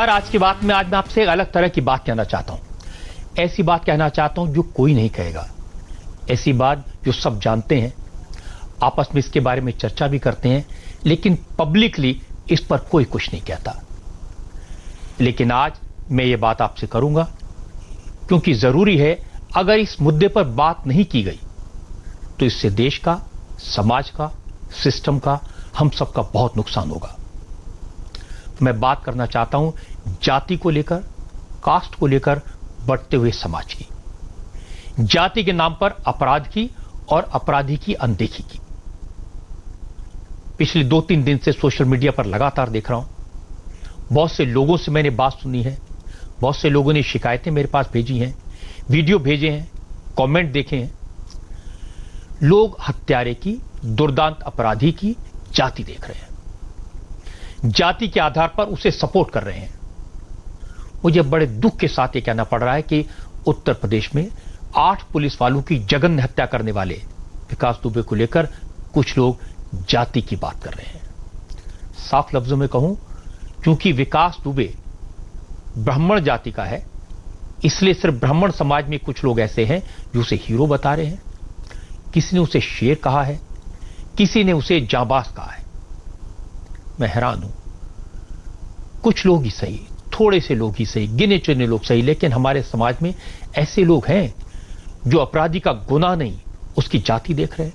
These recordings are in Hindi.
नमस्कार। आज की बात में आज मैं आपसे एक अलग तरह की बात कहना चाहता हूं। ऐसी बात कहना चाहता हूं जो कोई नहीं कहेगा, ऐसी बात जो सब जानते हैं, आपस में इसके बारे में चर्चा भी करते हैं, लेकिन पब्लिकली इस पर कोई कुछ नहीं कहता। लेकिन आज मैं ये बात आपसे करूंगा क्योंकि जरूरी है। अगर इस मुद्दे पर बात नहीं की गई तो इससे देश का, समाज का, सिस्टम का, हम सबका बहुत नुकसान होगा। मैं बात करना चाहता हूं जाति को लेकर, कास्ट को लेकर बढ़ते हुए समाज की, जाति के नाम पर अपराध की और अपराधी की अनदेखी की। पिछले 2-3 दिन से सोशल मीडिया पर लगातार देख रहा हूं, बहुत से लोगों से मैंने बात सुनी है, बहुत से लोगों ने शिकायतें मेरे पास भेजी हैं, वीडियो भेजे हैं, कमेंट देखे हैं। लोग हत्यारे की, दुर्दांत अपराधी की जाति देख रहे हैं, जाति के आधार पर उसे सपोर्ट कर रहे हैं। मुझे बड़े दुख के साथ यह कहना पड़ रहा है कि उत्तर प्रदेश में 8 पुलिस वालों की जघन्य हत्या करने वाले विकास दुबे को लेकर कुछ लोग जाति की बात कर रहे हैं। साफ लफ्जों में कहूं, क्योंकि विकास दुबे ब्राह्मण जाति का है, इसलिए सिर्फ ब्राह्मण समाज में कुछ लोग ऐसे हैं जो उसे हीरो बता रहे हैं। किसी ने उसे शेर कहा है, किसी ने उसे जांबाज कहा है। मैं हैरान हूं। कुछ लोग ही सही, थोड़े से लोग ही सही, गिने चुने लोग सही, लेकिन हमारे समाज में ऐसे लोग हैं जो अपराधी का गुनाह नहीं, उसकी जाति देख रहे हैं।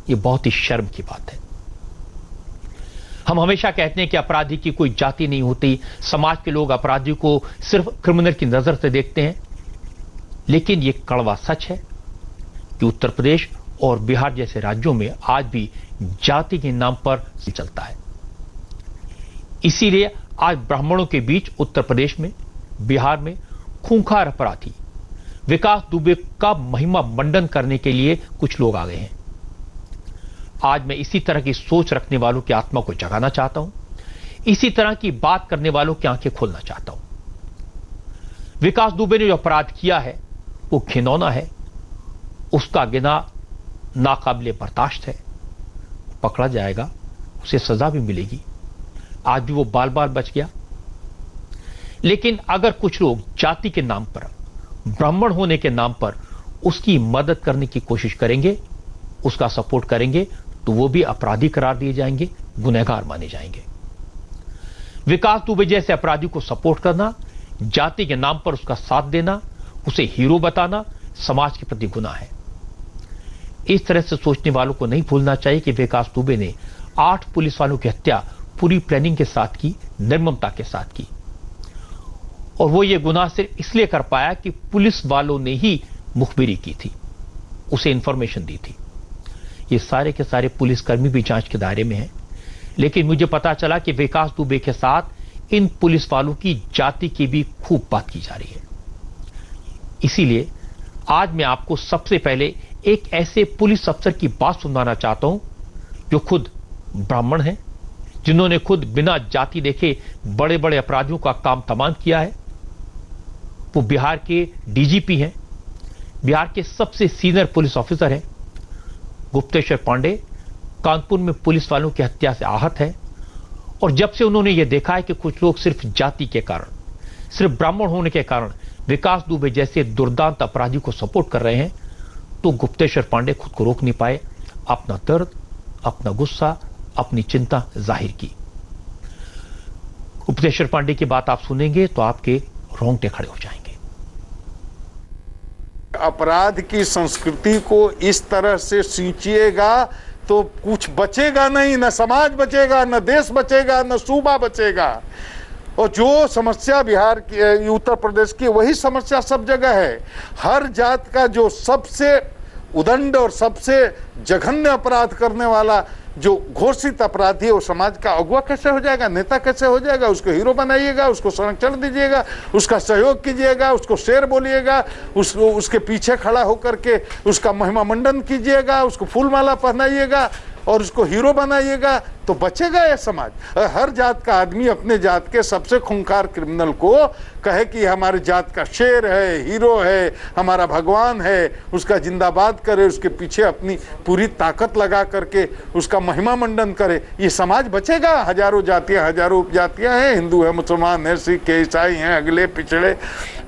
यह बहुत ही शर्म की बात है। हम हमेशा कहते हैं कि अपराधी की कोई जाति नहीं होती, समाज के लोग अपराधी को सिर्फ क्रिमिनल की नजर से देखते हैं। लेकिन यह कड़वा सच है कि उत्तर प्रदेश और बिहार जैसे राज्यों में आज भी जाति के नाम पर चलता है। इसीलिए आज ब्राह्मणों के बीच उत्तर प्रदेश में, बिहार में खूंखार अपराधी विकास दुबे का महिमा मंडन करने के लिए कुछ लोग आ गए हैं। आज मैं इसी तरह की सोच रखने वालों की आत्मा को जगाना चाहता हूं, इसी तरह की बात करने वालों की आंखें खोलना चाहता हूं। विकास दुबे ने जो अपराध किया है वो घिनौना है, उसका गिना नाकाबिले बर्दाश्त है। पकड़ा जाएगा, उसे सजा भी मिलेगी। आज भी वो बाल बाल बच गया। लेकिन अगर कुछ लोग जाति के नाम पर, ब्राह्मण होने के नाम पर उसकी मदद करने की कोशिश करेंगे, उसका सपोर्ट करेंगे, तो वो भी अपराधी करार दिए जाएंगे, गुनहगार माने जाएंगे। विकास दुबे जैसे अपराधी को सपोर्ट करना, जाति के नाम पर उसका साथ देना, उसे हीरो बताना समाज के प्रति गुनाह है। इस तरह से सोचने वालों को नहीं भूलना चाहिए कि विकास दुबे ने 8 पुलिस वालों की हत्या पूरी प्लानिंग के साथ की, निर्ममता के साथ की। और वो ये गुनाह सिर्फ इसलिए कर पाया कि पुलिस वालों ने ही मुखबिरी की थी, उसे इंफॉर्मेशन दी थी। ये सारे के सारे पुलिसकर्मी भी जांच के दायरे में हैं। लेकिन मुझे पता चला कि विकास दुबे के साथ इन पुलिस वालों की जाति की भी खूब बात की जा रही है। इसीलिए आज मैं आपको सबसे पहले एक ऐसे पुलिस अफसर की बात सुनाना चाहता हूं जो खुद ब्राह्मण हैं, जिन्होंने खुद बिना जाति देखे बड़े बड़े अपराधियों का काम तमाम किया है। वो बिहार के डीजीपी हैं, बिहार के सबसे सीनियर पुलिस ऑफिसर हैं। गुप्तेश्वर पांडे कानपुर में पुलिस वालों की हत्या से आहत है, और जब से उन्होंने ये देखा है कि कुछ लोग सिर्फ जाति के कारण, सिर्फ ब्राह्मण होने के कारण विकास दुबे जैसे दुर्दांत अपराधी को सपोर्ट कर रहे हैं, तो गुप्तेश्वर पांडे खुद को रोक नहीं पाए, अपना दर्द, अपना गुस्सा, अपनी चिंता जाहिर की। गुप्तेश्वर पांडे की बात आप सुनेंगे तो आपके रोंगटे खड़े हो जाएंगे। अपराध की संस्कृति को इस तरह से सींचिएगा तो कुछ बचेगा नहीं, न समाज बचेगा, न देश बचेगा, न सूबा बचेगा। और जो समस्या बिहार की, उत्तर प्रदेश की, वही समस्या सब जगह है। हर जात का जो सबसे उदंड और सबसे जघन्य अपराध करने वाला जो घोषित अपराधी है, वो समाज का अगुवा कैसे हो जाएगा, नेता कैसे हो जाएगा? उसको हीरो बनाइएगा, उसको संरक्षण दीजिएगा, उसका सहयोग कीजिएगा, उसको शेर बोलिएगा, उसके पीछे खड़ा होकर के उसका महिमा मंडन कीजिएगा, उसको फूलमाला पहनाइएगा, और उसको हीरो बनाइएगा तो बचेगा यह समाज। हर जात का आदमी अपने जात के सबसे खूंखार क्रिमिनल को कहे कि हमारे जात का शेर है, हीरो है, हमारा भगवान है, उसका जिंदाबाद करे, उसके पीछे अपनी पूरी ताकत लगा करके उसका महिमा मंडन करे, ये समाज बचेगा। हजारों जातियां, हजारों उपजातियां हैं, हिंदू है, मुसलमान है, सिख है, ईसाई हैं, अगले पिछड़े,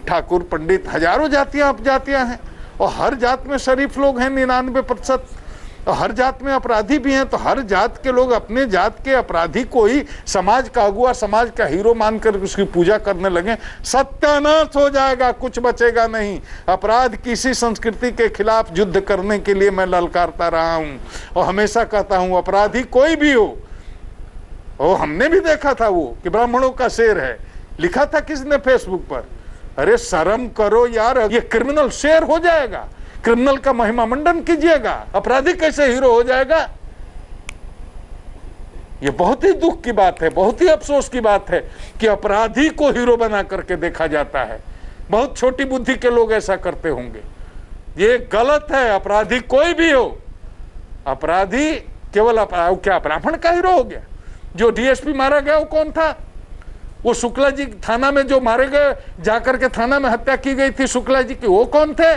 ठाकुर, पंडित, हजारों जातियां उपजातियां हैं, और हर जात में शरीफ लोग हैं 99%, और हर जात में अपराधी भी हैं। तो हर जात के लोग अपने जात के अपराधी को ही समाज का अगुआ, समाज का हीरो मानकर उसकी पूजा करने लगे, सत्यानाश हो जाएगा, कुछ बचेगा नहीं। अपराध किसी संस्कृति के खिलाफ युद्ध करने के लिए मैं ललकारता रहा हूं और हमेशा कहता हूं, अपराधी कोई भी हो। और हमने भी देखा था वो कि ब्राह्मणों का शेर है, लिखा था किसने फेसबुक पर। अरे शर्म करो यार, ये क्रिमिनल शेर हो जाएगा, क्रिमिनल का महिमा मंडन कीजिएगा, अपराधी कैसे हीरो हो जाएगा। ये बहुत ही दुख की बात है, बहुत ही अफसोस की बात है कि अपराधी को हीरो बना करके देखा जाता है। बहुत छोटी बुद्धि के लोग ऐसा करते होंगे, ये गलत है। अपराधी कोई भी हो, अपराधी केवल क्या ब्राह्मण का हीरो हो गया? जो डीएसपी मारा गया वो कौन था? वो शुक्ला जी थाना में जो मारे गए, जाकर के थाना में हत्या की गई थी शुक्ला जी की, वो कौन थे?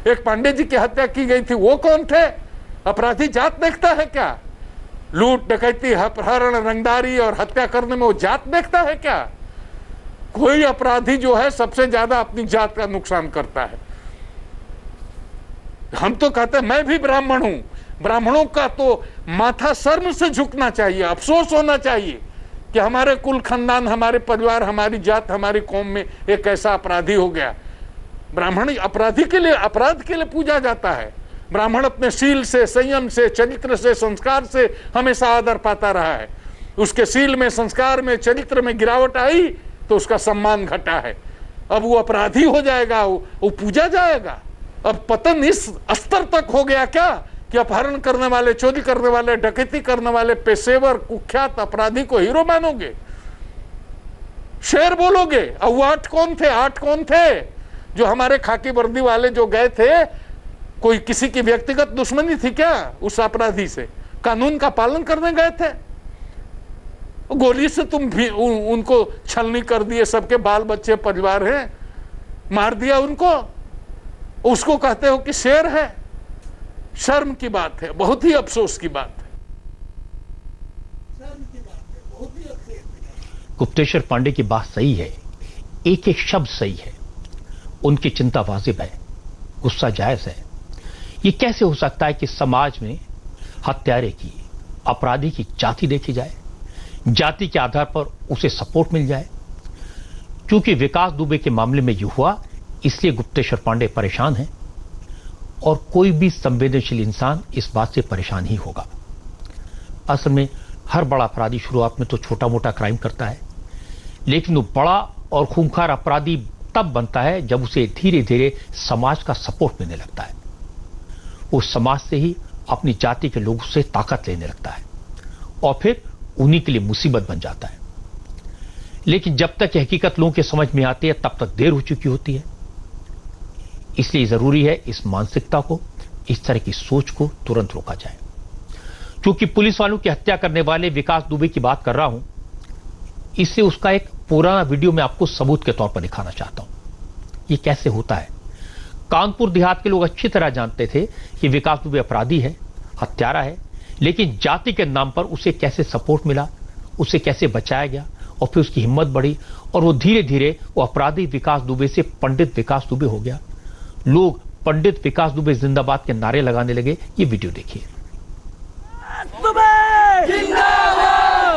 एक पांडे जी की हत्या की गई थी, वो कौन थे? अपराधी जात देखता है क्या? लूट, डकैती, अपहरण, रंगदारी और हत्या करने में वो जात देखता है क्या? कोई अपराधी जो है सबसे ज्यादा अपनी जात का नुकसान करता है। हम तो कहते हैं, मैं भी ब्राह्मण हूं, ब्राह्मणों का तो माथा शर्म से झुकना चाहिए, अफसोस होना चाहिए कि हमारे कुल खानदान, हमारे परिवार, हमारी जात, हमारी कौम में एक ऐसा अपराधी हो गया। ब्राह्मण अपराधी के लिए, अपराध के लिए पूजा जाता है। ब्राह्मण अपने शील से, संयम से, चरित्र से, संस्कार से हमेशा आदर पाता रहा है। उसके शील में, संस्कार में, चरित्र में गिरावट आई तो उसका सम्मान घटा है। अब वो अपराधी हो जाएगा, वो पूजा जाएगा। अब पतन इस स्तर तक हो गया क्या कि अपहरण करने वाले, चोरी करने वाले, डकैती करने वाले पेशेवर कुख्यात अपराधी को हीरो मानोगे, शेर बोलोगे। अब वो 8 कौन थे? 8 कौन थे? जो हमारे खाकी वर्दी वाले जो गए थे, कोई किसी की व्यक्तिगत दुश्मनी थी क्या उस अपराधी से? कानून का पालन करने गए थे? गोली से तुम भी उनको छलनी कर दिए, सबके बाल बच्चे परिवार हैं, मार दिया उनको, उसको कहते हो कि शेर है। शर्म की बात है, बहुत ही अफसोस की बात है। गुप्तेश्वर पांडे की बात सही है, एक एक शब्द सही है, उनकी चिंता वाजिब है, गुस्सा जायज है। ये कैसे हो सकता है कि समाज में हत्यारे की, अपराधी की जाति देखी जाए, जाति के आधार पर उसे सपोर्ट मिल जाए? क्योंकि विकास दुबे के मामले में यह हुआ, इसलिए गुप्तेश्वर पांडे परेशान हैं, और कोई भी संवेदनशील इंसान इस बात से परेशान ही होगा। असल में हर बड़ा अपराधी शुरुआत में तो छोटा मोटा क्राइम करता है, लेकिन वो बड़ा और खूंखार अपराधी तब बनता है जब उसे धीरे धीरे समाज का सपोर्ट मिलने लगता है। वो समाज से ही अपनी जाति के लोगों से ताकत लेने लगता है और फिर उन्हीं के लिए मुसीबत बन जाता है। लेकिन जब तक हकीकत लोगों के समझ में आती है तब तक देर हो चुकी होती है। इसलिए जरूरी है इस मानसिकता को, इस तरह की सोच को तुरंत रोका जाए। क्योंकि पुलिस वालों की हत्या करने वाले विकास दुबे की बात कर रहा हूं, इससे उसका एक पुराना वीडियो मैं आपको सबूत के तौर पर दिखाना चाहता हूं। ये कैसे होता है। कानपुर देहात के लोग अच्छी तरह जानते थे कि विकास दुबे अपराधी है, हत्यारा है, लेकिन जाति के नाम पर उसे कैसे सपोर्ट मिला, उसे कैसे बचाया गया, और फिर उसकी हिम्मत बढ़ी और वो धीरे धीरे वो अपराधी विकास दुबे से पंडित विकास दुबे हो गया। लोग पंडित विकास दुबे जिंदाबाद के नारे लगाने लगे। ये वीडियो देखिए। जिंदाबाद!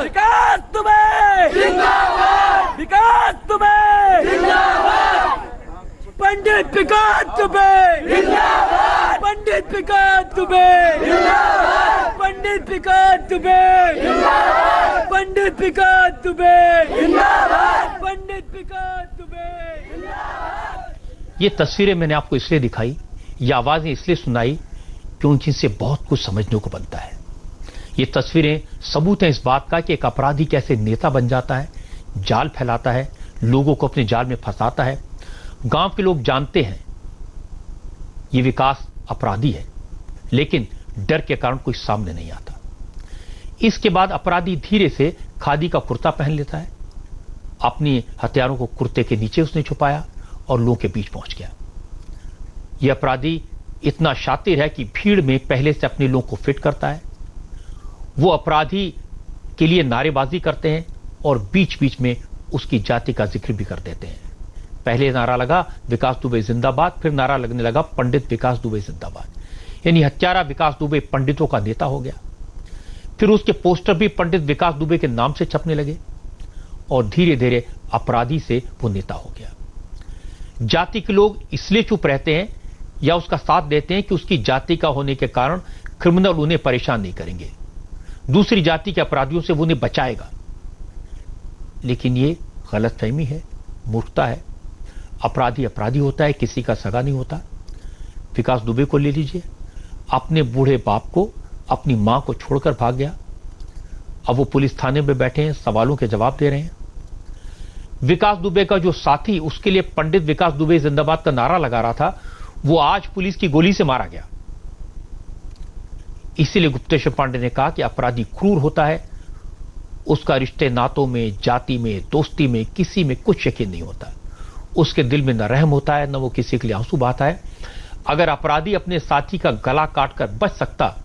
विकास दुबे जिंदाबाद! विकास दुबे जिंदाबाद! पंडित विकास दुबे जिंदाबाद! पंडित विकास दुबे जिंदाबाद! पंडित विकास दुबे जिंदाबाद! पंडित विकास दुबे जिंदाबाद! पंडित विकास दुबे जिंदाबाद! ये तस्वीरें मैंने आपको इसलिए दिखाई, ये आवाजें इसलिए सुनाई क्योंकि इनसे बहुत कुछ समझने को बनता है। ये तस्वीरें सबूत हैं इस बात का कि एक अपराधी कैसे नेता बन जाता है, जाल फैलाता है, लोगों को अपने जाल में फंसाता है। गांव के लोग जानते हैं ये विकास अपराधी है, लेकिन डर के कारण कोई सामने नहीं आता। इसके बाद अपराधी धीरे से खादी का कुर्ता पहन लेता है, अपनी हथियारों को कुर्ते के नीचे उसने छुपाया और लोगों के बीच पहुंच गया। यह अपराधी इतना शातिर है कि भीड़ में पहले से अपने लोगों को फिट करता है। वो अपराधी के लिए नारेबाजी करते हैं और बीच बीच में उसकी जाति का जिक्र भी कर देते हैं। पहले नारा लगा विकास दुबे जिंदाबाद, फिर नारा लगने लगा पंडित विकास दुबे जिंदाबाद, यानी हत्यारा विकास दुबे पंडितों का नेता हो गया। फिर उसके पोस्टर भी पंडित विकास दुबे के नाम से छपने लगे और धीरे धीरे अपराधी से वो नेता हो गया। जाति के लोग इसलिए चुप रहते हैं या उसका साथ देते हैं कि उसकी जाति का होने के कारण क्रिमिनल उन्हें परेशान नहीं करेंगे, दूसरी जाति के अपराधियों से वो उन्हें बचाएगा। लेकिन ये गलतफहमी है, मूर्खता है। अपराधी अपराधी होता है, किसी का सगा नहीं होता। विकास दुबे को ले लीजिए, अपने बूढ़े बाप को, अपनी मां को छोड़कर भाग गया। अब वो पुलिस थाने में बैठे हैं, सवालों के जवाब दे रहे हैं। विकास दुबे का जो साथी उसके लिए पंडित विकास दुबे जिंदाबाद का नारा लगा रहा था, वो आज पुलिस की गोली से मारा गया। इसीलिए गुप्तेश्वर पांडे ने कहा कि अपराधी क्रूर होता है, उसका रिश्ते नातों में, जाति में, दोस्ती में, किसी में कुछ यकीन नहीं होता। उसके दिल में न रहम होता है, न वो किसी के लिए आंसू बहाता है। अगर अपराधी अपने साथी का गला काटकर बच सकता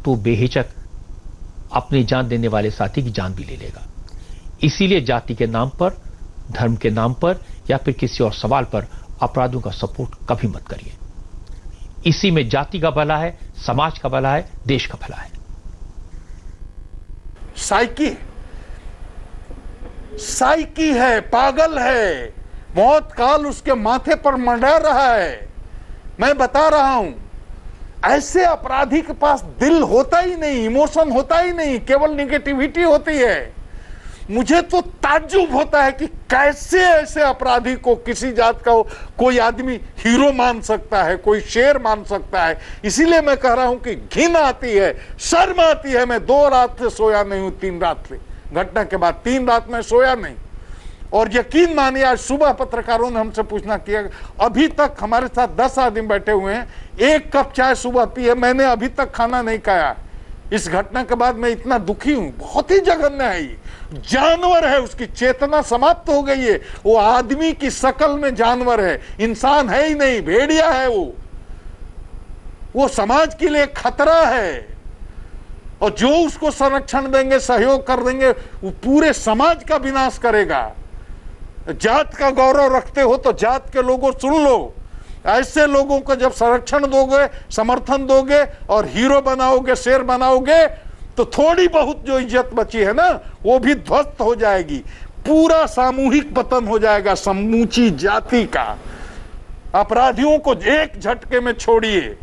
तो बेहिचक अपनी जान देने वाले साथी की जान भी ले लेगा। इसीलिए जाति के नाम पर, धर्म के नाम पर या फिर किसी और सवाल पर अपराधियों का सपोर्ट कभी मत करिए। इसी में जाति का भला है, समाज का भला है, देश का भला है। साइकी है, पागल है, मौत काल उसके माथे पर मंडरा रहा है। मैं बता रहा हूं, ऐसे अपराधी के पास दिल होता ही नहीं, इमोशन होता ही नहीं, केवल निगेटिविटी होती है। मुझे तो ताज्जुब होता है कि कैसे ऐसे अपराधी को किसी जात का कोई आदमी हीरो मान सकता है, कोई शेर मान सकता है। इसीलिए मैं कह रहा हूं कि घिन आती है, शर्म आती है। मैं 2 रात से सोया नहीं हूं, 3 रात से, घटना के बाद 3 रात में सोया नहीं। और यकीन मानिए, आज सुबह पत्रकारों ने हमसे पूछना किया, अभी तक हमारे साथ 10 आदमी बैठे हुए हैं, 1 कप चाय सुबह पी है, मैंने अभी तक खाना नहीं खाया। इस घटना के बाद मैं इतना दुखी हूं, बहुत ही जघन्य है ये। जानवर है, उसकी चेतना समाप्त हो गई है। वो आदमी की शकल में जानवर है, इंसान है ही नहीं, भेड़िया है वो समाज के लिए खतरा है। और जो उसको संरक्षण देंगे, सहयोग कर देंगे, वो पूरे समाज का विनाश करेगा। जात का गौरव रखते हो तो जात के लोगों सुन लो, ऐसे लोगों को जब संरक्षण दोगे, समर्थन दोगे और हीरो बनाओगे, शेर बनाओगे, तो थोड़ी बहुत जो इज्जत बची है ना, वो भी ध्वस्त हो जाएगी। पूरा सामूहिक पतन हो जाएगा समूची जाति का। अपराधियों को एक झटके में छोड़िए।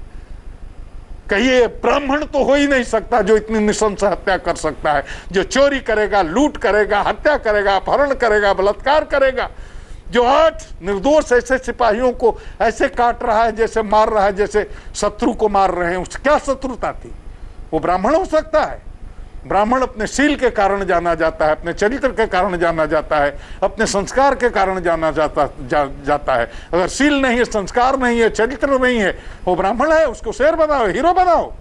कहिए ब्राह्मण तो हो ही नहीं सकता जो इतनी निशंस हत्या कर सकता है, जो चोरी करेगा, लूट करेगा, हत्या करेगा, अपहरण करेगा, बलात्कार करेगा, जो 8 निर्दोष ऐसे सिपाहियों को ऐसे काट रहा है, जैसे मार रहा है, जैसे शत्रु को मार रहे हैं। उसकी क्या शत्रुता थी? वो ब्राह्मण हो सकता है? ब्राह्मण अपने शील के कारण जाना जाता है, अपने चरित्र के कारण जाना जाता है, अपने संस्कार के कारण जाना जाता है। अगर शील नहीं है, संस्कार नहीं है, चरित्र नहीं है, वो ब्राह्मण है, उसको शेर बनाओ, हीरो बनाओ।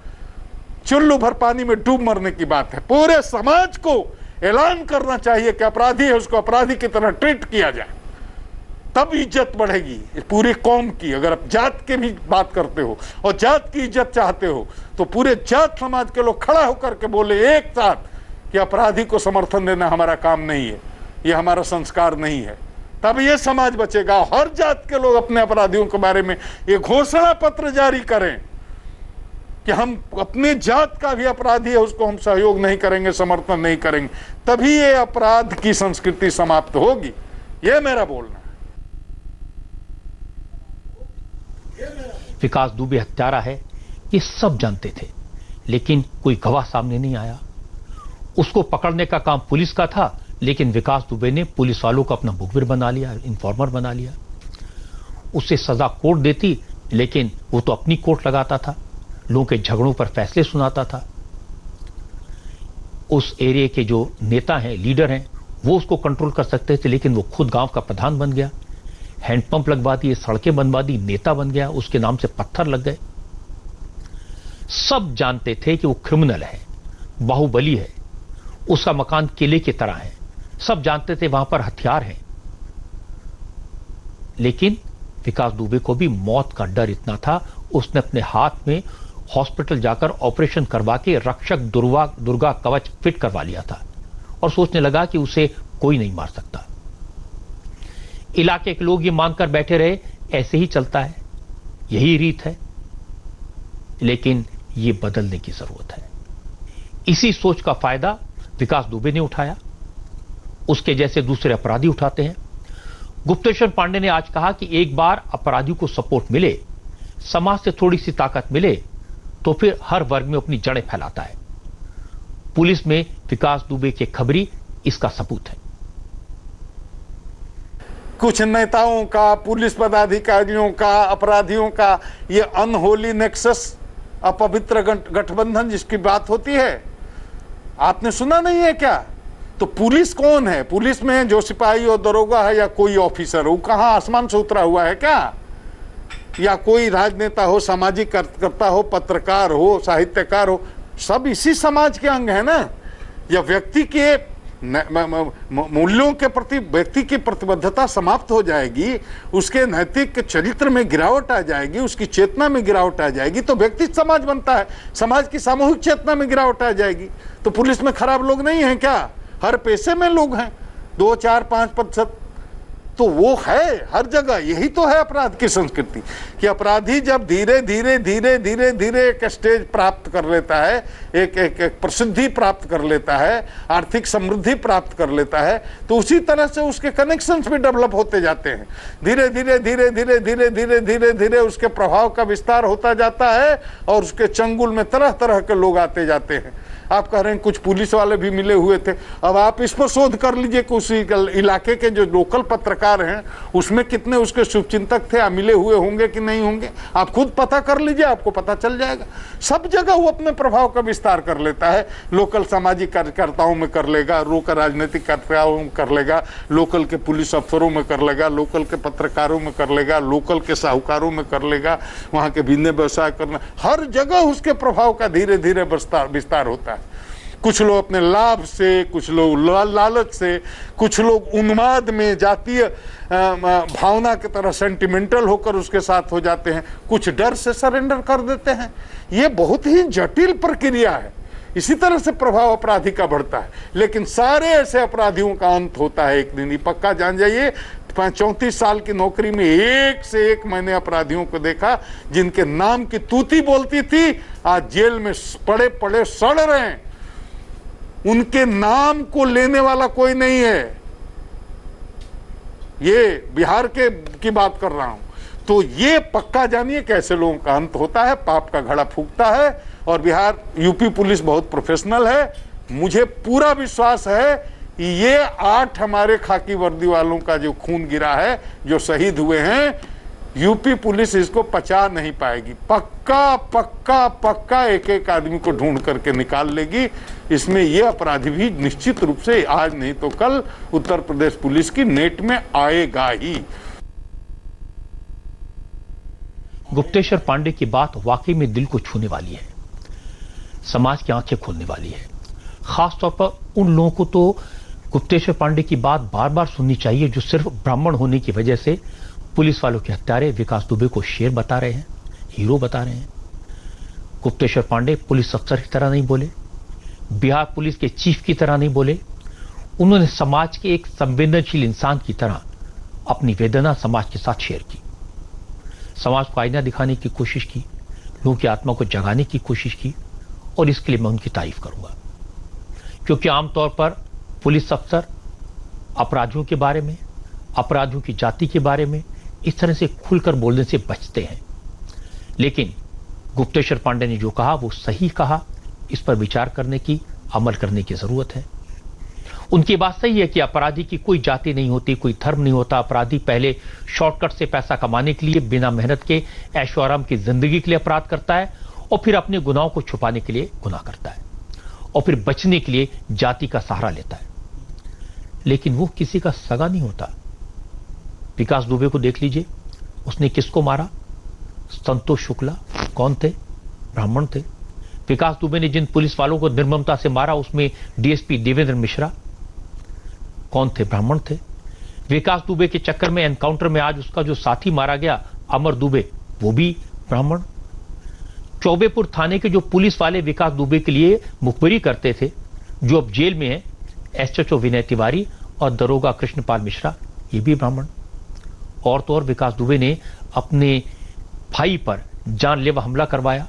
चुल्लू भर पानी में डूब मरने की बात है। पूरे समाज को ऐलान करना चाहिए कि अपराधी है, उसको अपराधी की तरह ट्रीट किया जाए, तब इज्जत बढ़ेगी पूरी कौम की। अगर आप जात के भी बात करते हो और जात की इज्जत चाहते हो, तो पूरे जात समाज के लोग खड़ा होकर के बोले एक साथ कि अपराधी को समर्थन देना हमारा काम नहीं है, ये हमारा संस्कार नहीं है, तब ये समाज बचेगा। हर जात के लोग अपने अपराधियों के बारे में ये घोषणा पत्र जारी करें कि हम अपने जात का भी अपराधी है, उसको हम सहयोग नहीं करेंगे, समर्थन नहीं करेंगे, तभी ये अपराध की संस्कृति समाप्त होगी। ये मेरा बोलना है। विकास दुबे हत्यारा है, ये सब जानते थे, लेकिन कोई गवाह सामने नहीं आया। उसको पकड़ने का काम पुलिस का था, लेकिन विकास दुबे ने पुलिस वालों को अपना मुखबिर बना लिया, इन्फॉर्मर बना लिया। उसे सजा कोर्ट देती, लेकिन वो तो अपनी कोर्ट लगाता था, लोगों के झगड़ों पर फैसले सुनाता था। उस एरिया के जो नेता हैं, लीडर हैं, वो उसको कंट्रोल कर सकते थे, लेकिन वो खुद गांव का प्रधान बन गया, हैंडपंप लगवा दिए, सड़कें बनवा दी, नेता बन गया, उसके नाम से पत्थर लग गए। सब जानते थे कि वो क्रिमिनल है, बाहुबली है, उसका मकान किले की तरह है, सब जानते थे वहां पर हथियार हैं। लेकिन विकास दुबे को भी मौत का डर इतना था, उसने अपने हाथ में हॉस्पिटल जाकर ऑपरेशन करवा के रक्षक दुर्गा कवच फिट करवा लिया था और सोचने लगा कि उसे कोई नहीं मार सकता। इलाके के लोग ये मानकर बैठे रहे ऐसे ही चलता है, यही रीत है, लेकिन ये बदलने की जरूरत है। इसी सोच का फायदा विकास दुबे ने उठाया, उसके जैसे दूसरे अपराधी उठाते हैं। गुप्तेश्वर पांडे ने आज कहा कि एक बार अपराधियों को सपोर्ट मिले, समाज से थोड़ी सी ताकत मिले, तो फिर हर वर्ग में अपनी जड़ें फैलाता है। पुलिस में विकास दुबे के खबरी इसका सबूत है। कुछ नेताओं का, पुलिस पदाधिकारियों का, अपराधियों का ये अनहोली नेक्सस, अपवित्र गठबंधन जिसकी बात होती है, आपने सुना नहीं है क्या? तो पुलिस कौन है? पुलिस में जो सिपाही और दरोगा है या कोई ऑफिसर हो, कहां आसमान से उतरा हुआ है क्या? या कोई राजनेता हो, सामाजिक कार्यकर्ता हो, पत्रकार हो, साहित्यकार हो, सब इसी समाज के अंग है ना। या व्यक्ति के मूल्यों के प्रति व्यक्ति की प्रतिबद्धता समाप्त हो जाएगी, उसके नैतिक चरित्र में गिरावट आ जाएगी, उसकी चेतना में गिरावट आ जाएगी, तो व्यक्ति समाज बनता है, समाज की सामूहिक चेतना में गिरावट आ जाएगी। तो पुलिस में खराब लोग नहीं हैं क्या? हर पेशे में लोग हैं, 2, 4, 5%। तो वो है हर जगह। यही तो है अपराध की संस्कृति कि अपराधी जब धीरे धीरे धीरे धीरे धीरे एक स्टेज प्राप्त कर लेता है, एक प्रसिद्धि प्राप्त कर लेता है, आर्थिक समृद्धि प्राप्त कर लेता है, तो उसी तरह से उसके कनेक्शंस भी डेवलप होते जाते हैं। धीरे धीरे धीरे धीरे धीरे धीरे धीरे धीरे उसके प्रभाव का विस्तार होता जाता है और उसके चंगुल में तरह तरह के लोग आते जाते हैं। आप कह रहे हैं कुछ पुलिस वाले भी मिले हुए थे, अब आप इस पर शोध कर लीजिए कि उस इलाके के जो लोकल पत्रकार हैं उसमें कितने उसके शुभचिंतक थे, मिले हुए होंगे कि नहीं होंगे, आप खुद पता कर लीजिए, आपको पता चल जाएगा। सब जगह वो अपने प्रभाव का विस्तार कर लेता है। लोकल सामाजिक कार्यकर्ताओं में कर लेगा, लोकल राजनीतिक कार्यकर्ताओं में कर लेगा, लोकल के पुलिस अफसरों में कर लेगा, लोकल के पत्रकारों में कर लेगा, लोकल के साहूकारों में कर लेगा, वहाँ के भिन्न व्यवसाय करना, हर जगह उसके प्रभाव का धीरे धीरे विस्तार होता है। कुछ लोग अपने लाभ से, कुछ लोग लालच से, कुछ लोग उन्माद में जातीय भावना की तरह सेंटिमेंटल होकर उसके साथ हो जाते हैं, कुछ डर से सरेंडर कर देते हैं। ये बहुत ही जटिल प्रक्रिया है। इसी तरह से प्रभाव अपराधी का बढ़ता है, लेकिन सारे ऐसे अपराधियों का अंत होता है एक दिन। ये पक्का जान जाइए, 34 साल की नौकरी में एक से एक मैंने अपराधियों को देखा जिनके नाम की तूती बोलती थी, आज जेल में पड़े पड़े सड़ रहे हैं। उनके नाम को लेने वाला कोई नहीं है। ये बिहार की बात कर रहा हूं। तो ये पक्का जानिए कैसे लोगों का अंत होता है, पाप का घड़ा फूकता है। और बिहार यूपी पुलिस बहुत प्रोफेशनल है। मुझे पूरा विश्वास है कि ये 8 हमारे खाकी वर्दी वालों का जो खून गिरा है, जो शहीद हुए हैं, यूपी पुलिस इसको पचा नहीं पाएगी। पक्का पक्का पक्का एक एक आदमी को ढूंढ करके निकाल लेगी। इसमें ये अपराधी भी निश्चित रूप से आज नहीं तो कल उत्तर प्रदेश पुलिस की नेट में आएगा ही। गुप्तेश्वर पांडे की बात वाकई में दिल को छूने वाली है, समाज की आंखें खोलने वाली है। खासतौर पर उन लोगों को तो गुप्तेश्वर पांडे की बात बार बार सुननी चाहिए जो सिर्फ ब्राह्मण होने की वजह से पुलिस वालों के हत्यारे विकास दुबे को शेर बता रहे हैं, हीरो बता रहे हैं। गुप्तेश्वर पांडे पुलिस अफसर की तरह नहीं बोले, बिहार पुलिस के चीफ की तरह नहीं बोले। उन्होंने समाज के एक संवेदनशील इंसान की तरह अपनी वेदना समाज के साथ शेयर की, समाज को आईना दिखाने की कोशिश की, लोगों की आत्मा को जगाने की कोशिश की। और इसके लिए मैं उनकी तारीफ करूंगा, क्योंकि आमतौर पर पुलिस अफसर अपराधियों के बारे में, अपराधियों की जाति के बारे में इस तरह से खुलकर बोलने से बचते हैं। लेकिन गुप्तेश्वर पांडे ने जो कहा वो सही कहा। इस पर विचार करने की, अमल करने की जरूरत है। उनकी बात सही है कि अपराधी की कोई जाति नहीं होती, कोई धर्म नहीं होता। अपराधी पहले शॉर्टकट से पैसा कमाने के लिए, बिना मेहनत के ऐशो आराम की जिंदगी के लिए अपराध करता है और फिर अपने गुनाहों को छुपाने के लिए गुनाह करता है और फिर बचने के लिए जाति का सहारा लेता है। लेकिन वो किसी का सगा नहीं होता। विकास दुबे को देख लीजिए, उसने किसको मारा? संतोष शुक्ला कौन थे? ब्राह्मण थे। विकास दुबे ने जिन पुलिस वालों को निर्ममता से मारा उसमें डीएसपी देवेंद्र मिश्रा कौन थे? ब्राह्मण थे। विकास दुबे के चक्कर में एनकाउंटर में आज उसका जो साथी मारा गया अमर दुबे, वो भी ब्राह्मण। चौबेपुर थाने के जो पुलिस वाले विकास दुबे के लिए मुखबिरी करते थे, जो अब जेल में है, एसएचओ विनय तिवारी और दरोगा कृष्णपाल मिश्रा, ये भी ब्राह्मण। और तो और विकास दुबे ने अपने भाई पर जानलेवा हमला करवाया।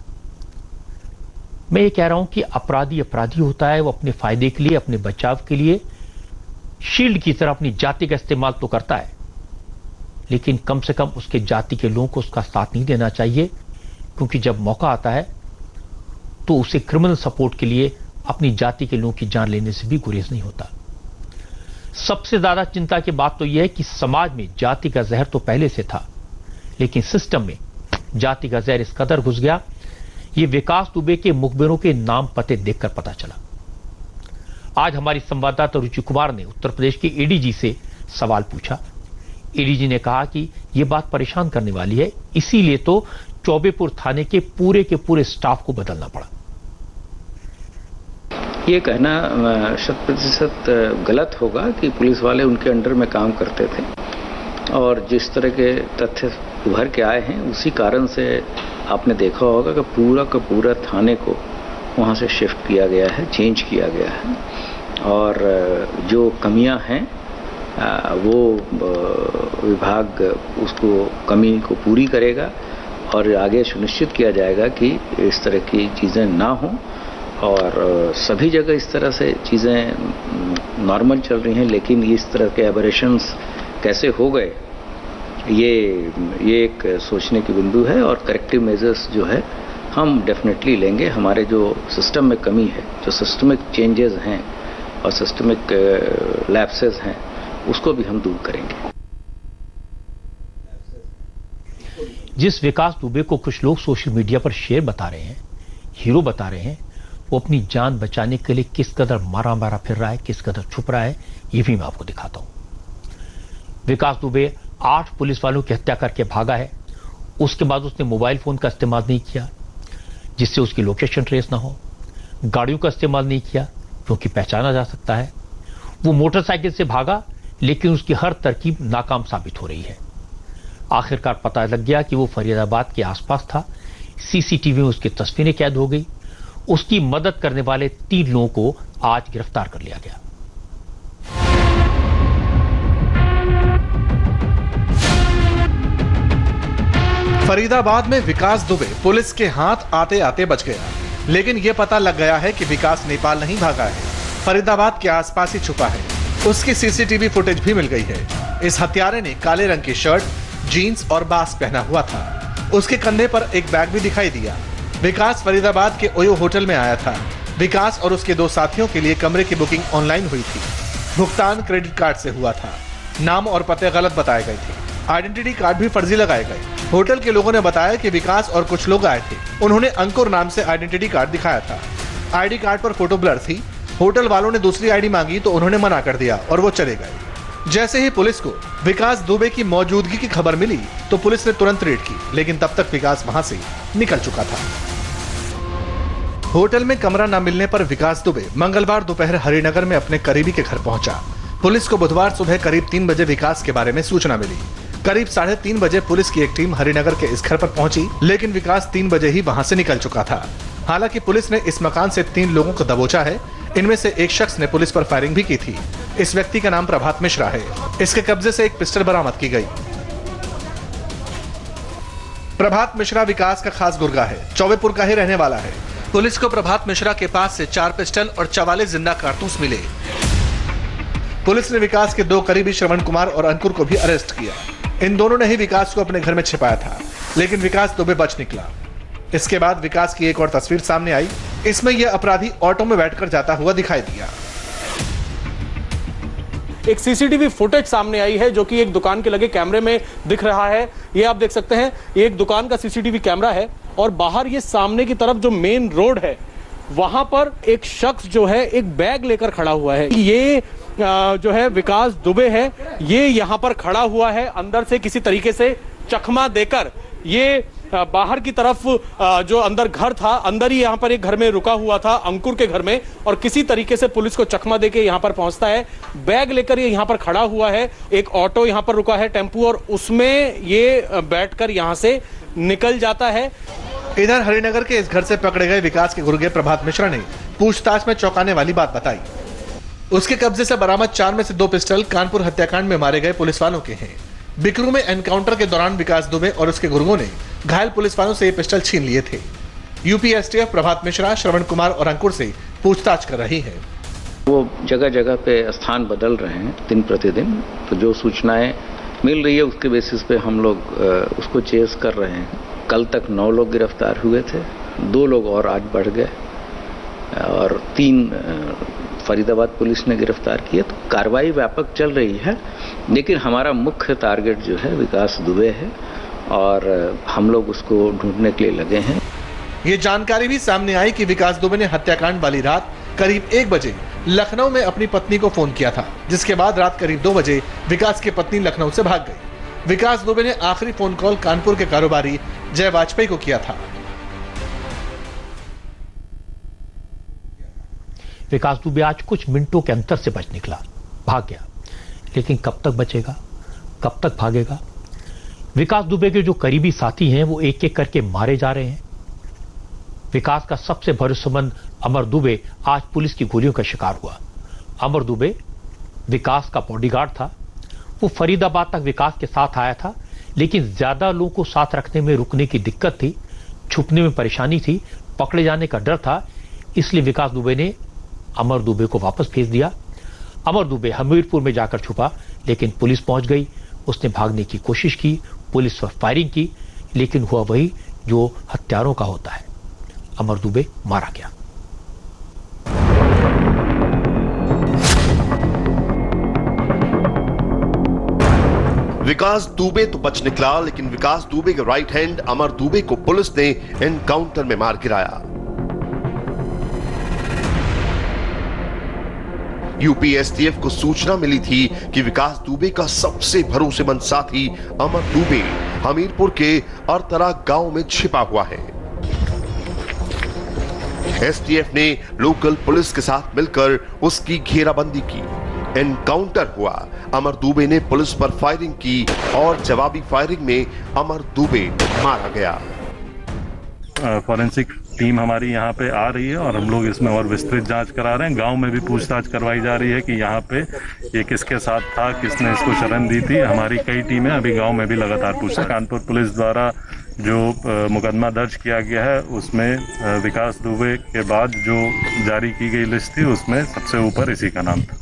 मैं ये कह रहा हूं कि अपराधी अपराधी होता है, वो अपने फायदे के लिए, अपने बचाव के लिए शील्ड की तरह अपनी जाति का इस्तेमाल तो करता है, लेकिन कम से कम उसके जाति के लोगों को उसका साथ नहीं देना चाहिए, क्योंकि जब मौका आता है तो उसे क्रिमिनल सपोर्ट के लिए अपनी जाति के लोगों की जान लेने से भी गुरेज नहीं होता। सबसे ज्यादा चिंता की बात तो यह है कि समाज में जाति का जहर तो पहले से था, लेकिन सिस्टम में जाति का जहर इस कदर घुस गया, ये विकास दुबे के मुखबिरों के नाम पते देखकर पता चला। आज हमारी संवाददाता रुचि कुमार ने उत्तर प्रदेश के एडीजी से सवाल पूछा। एडीजी ने कहा कि यह बात परेशान करने वाली है, इसीलिए तो चौबेपुर थाने के पूरे स्टाफ को बदलना पड़ा। ये कहना 100% गलत होगा कि पुलिस वाले उनके अंडर में काम करते थे, और जिस तरह के तथ्य उभर के आए हैं उसी कारण से आपने देखा होगा कि पूरा का पूरा थाने को वहाँ से शिफ्ट किया गया है, चेंज किया गया है, और जो कमियां हैं वो विभाग उसको कमी को पूरी करेगा और आगे सुनिश्चित किया जाएगा कि इस तरह की चीज़ें ना हों, और सभी जगह इस तरह से चीज़ें नॉर्मल चल रही हैं, लेकिन इस तरह के एबरेशंस कैसे हो गए, ये एक सोचने की बिंदु है, और करेक्टिव मेजर्स जो है हम डेफिनेटली लेंगे। हमारे जो सिस्टम में कमी है, जो सिस्टमिक चेंजेस हैं और सिस्टमिक लैप्सेस हैं, उसको भी हम दूर करेंगे। जिस विकास दुबे को कुछ लोग सोशल मीडिया पर शेर बता रहे हैं, हीरो बता रहे हैं, वो अपनी जान बचाने के लिए किस कदर मारा मारा फिर रहा है, किस कदर छुप रहा है, ये भी मैं आपको दिखाता हूं। विकास दुबे 8 पुलिस वालों की हत्या करके भागा है। उसके बाद उसने मोबाइल फोन का इस्तेमाल नहीं किया जिससे उसकी लोकेशन ट्रेस ना हो, गाड़ियों का इस्तेमाल नहीं किया क्योंकि पहचाना जा सकता है। वो मोटरसाइकिल से भागा, लेकिन उसकी हर तरकीब नाकाम साबित हो रही है। आखिरकार पता लग गया कि वो फरीदाबाद के आसपास था। सीसीटीवी में उसकी तस्वीरें कैद हो गई। उसकी मदद करने वाले 3 लोगों को आज गिरफ्तार कर लिया गया। फरीदाबाद में विकास दुबे पुलिस के हाथ आते आते बच गया, लेकिन यह पता लग गया है कि विकास नेपाल नहीं भागा है, फरीदाबाद के आसपास ही छुपा है। उसकी सीसीटीवी फुटेज भी मिल गई है। इस हत्यारे ने काले रंग की शर्ट, जीन्स और मास्क पहना हुआ था। उसके कंधे पर एक बैग भी दिखाई दिया। विकास फरीदाबाद के ओयो होटल में आया था। विकास और उसके 2 साथियों के लिए कमरे की बुकिंग ऑनलाइन हुई थी। भुगतान क्रेडिट कार्ड से हुआ था। नाम और पते गलत बताए गए थे। आइडेंटिटी कार्ड भी फर्जी लगाए गए। होटल के लोगों ने बताया कि विकास और कुछ लोग आए थे। उन्होंने अंकुर नाम से आइडेंटिटी कार्ड दिखाया था। आईडी कार्ड पर फोटो ब्लर थी। होटल वालों ने दूसरी आईडी मांगी तो उन्होंने मना कर दिया और वो चले गए। जैसे ही पुलिस को विकास दुबे की मौजूदगी की खबर मिली तो पुलिस ने तुरंत रेड की, लेकिन तब तक विकास वहां से निकल चुका था। होटल में कमरा न मिलने पर विकास दुबे मंगलवार दोपहर हरिनगर में अपने करीबी के घर पहुंचा। पुलिस को बुधवार सुबह करीब 3 बजे विकास के बारे में सूचना मिली। करीब 3:30 बजे पुलिस की एक टीम हरिनगर के इस घर पर पहुंची, लेकिन विकास 3 बजे ही वहां से निकल चुका था। हालांकि पुलिस ने इस मकान से 3 लोगों को दबोचा है। इनमें से एक शख्स ने पुलिस पर फायरिंग भी की थी। इस व्यक्ति का नाम प्रभात मिश्रा है। इसके कब्जे से एक पिस्टल बरामद की गई। प्रभात मिश्रा विकास का खास गुर्गा है। चौबेपुर का ही रहने वाला है। पुलिस को प्रभात मिश्रा के पास से 4 पिस्टल और 44 जिंदा कारतूस मिले। पुलिस ने विकास के 2 करीबी श्रवण कुमार और अंकुर को भी अरेस्ट किया। इन दोनों ने ही विकास को अपने घर में छिपाया था, लेकिन विकास दुबे बच निकला। इसके बाद विकास की एक और तस्वीर सामने आई। इसमें यह अपराधी ऑटो में बैठकर जाता हुआ दिखाई दिया। एक सीसीटीवी फुटेज सामने आई है जो कि एक दुकान के लगे कैमरे में दिख रहा है। ये आप देख सकते हैं, ये एक दुकान का सीसीटीवी कैमरा है और बाहर ये सामने की तरफ जो मेन रोड है वहां पर एक शख्स जो है एक बैग लेकर खड़ा हुआ है। ये जो है विकास दुबे है, ये यहां पर खड़ा हुआ है। अंदर से किसी तरीके से चकमा देकर ये बाहर की तरफ जो अंदर घर था, अंदर ही यहाँ पर एक घर में रुका हुआ था, अंकुर के घर में, और किसी तरीके से पुलिस को चकमा देके यहाँ पर पहुंचता है। बैग लेकर ये यहाँ पर खड़ा हुआ है, एक ऑटो यहाँ पर रुका है, टेम्पू, और उसमें ये बैठकर यहाँ से निकल जाता है। इधर हरिनगर के इस घर से पकड़े गए विकास के गुर्गे प्रभात मिश्रा ने पूछताछ में चौंकाने वाली बात बताई। उसके कब्जे से बरामद 4 में से 2 पिस्टल कानपुर हत्याकांड में मारे गए पुलिस वालों के हैं। बिकरू में एनकाउंटर के दौरान विकास दुबे और उसके गुर्गों ने घायल पुलिस वालों से ये पिस्टल छीन लिए थे। यूपी एसटीएफ प्रभात मिश्रा, श्रवण कुमार और अंकुर से पूछताछ कर रही है। वो जगह जगह पे स्थान बदल रहे हैं दिन प्रतिदिन, तो जो सूचनाएं मिल रही है उसके बेसिस पे हम लोग उसको चेस कर रहे हैं। कल तक 9 लोग गिरफ्तार हुए थे, 2 लोग और आज बढ़ गए और 3 फरीदाबाद पुलिस ने गिरफ्तार किए। तो कार्रवाई व्यापक चल रही है, लेकिन हमारा मुख्य टारगेट जो है विकास दुबे है और हम लोग उसको ढूंढने के लिए लगे हैं। ये जानकारी भी सामने आई कि विकास दुबे ने हत्याकांड वाली रात करीब 1 बजे लखनऊ में अपनी पत्नी को फोन किया था, जिसके बाद रात करीब 2 बजे विकास की पत्नी लखनऊ से भाग गई। विकास दुबे ने आखिरी फोन कॉल कानपुर के कारोबारी जय वाजपेयी को किया था। विकास दुबे आज कुछ मिनटों के अंतर से बच निकला, भाग गया, लेकिन कब तक बचेगा, कब तक भागेगा? विकास दुबे के जो करीबी साथी हैं वो एक एक करके मारे जा रहे हैं। विकास का सबसे भरोसेमंद अमर दुबे आज पुलिस की गोलियों का शिकार हुआ। अमर दुबे विकास का बॉडीगार्ड था। वो फरीदाबाद तक विकास के साथ आया था, लेकिन ज्यादा लोगों को साथ रखने में रुकने की दिक्कत थी, छुपने में परेशानी थी, पकड़े जाने का डर था। इसलिए विकास दुबे ने अमर दुबे को वापस भेज दिया। अमर दुबे हमीरपुर में जाकर छुपा, लेकिन पुलिस पहुंच गई। उसने भागने की कोशिश की, पुलिस पर फायरिंग की, लेकिन हुआ वही जो हत्यारों का होता है, अमर दुबे मारा गया। विकास दुबे तो बच निकला, लेकिन विकास दुबे के राइट हैंड अमर दुबे को पुलिस ने एनकाउंटर में मार गिराया। यूपी एसटीएफ को सूचना मिली थी कि विकास दुबे का सबसे भरोसेमंद साथी अमर दुबे हमीरपुर के अरतरा गांव में छिपा हुआ है। एसटीएफ ने लोकल पुलिस के साथ मिलकर उसकी घेराबंदी की। एनकाउंटर हुआ। अमर दुबे ने पुलिस पर फायरिंग की और जवाबी फायरिंग में अमर दुबे मारा गया। फॉरेंसिक टीम हमारी यहाँ पे आ रही है और हम लोग इसमें और विस्तृत जांच करा रहे हैं। गांव में भी पूछताछ करवाई जा रही है कि यहाँ पे ये किसके साथ था, किसने इसको शरण दी थी। हमारी कई टीमें अभी गांव में भी लगातार पूछताछ। कानपुर पुलिस द्वारा जो मुकदमा दर्ज किया गया है उसमें विकास दुबे के बाद जो जारी की गई लिस्ट थी उसमें सबसे ऊपर इसी का नाम था।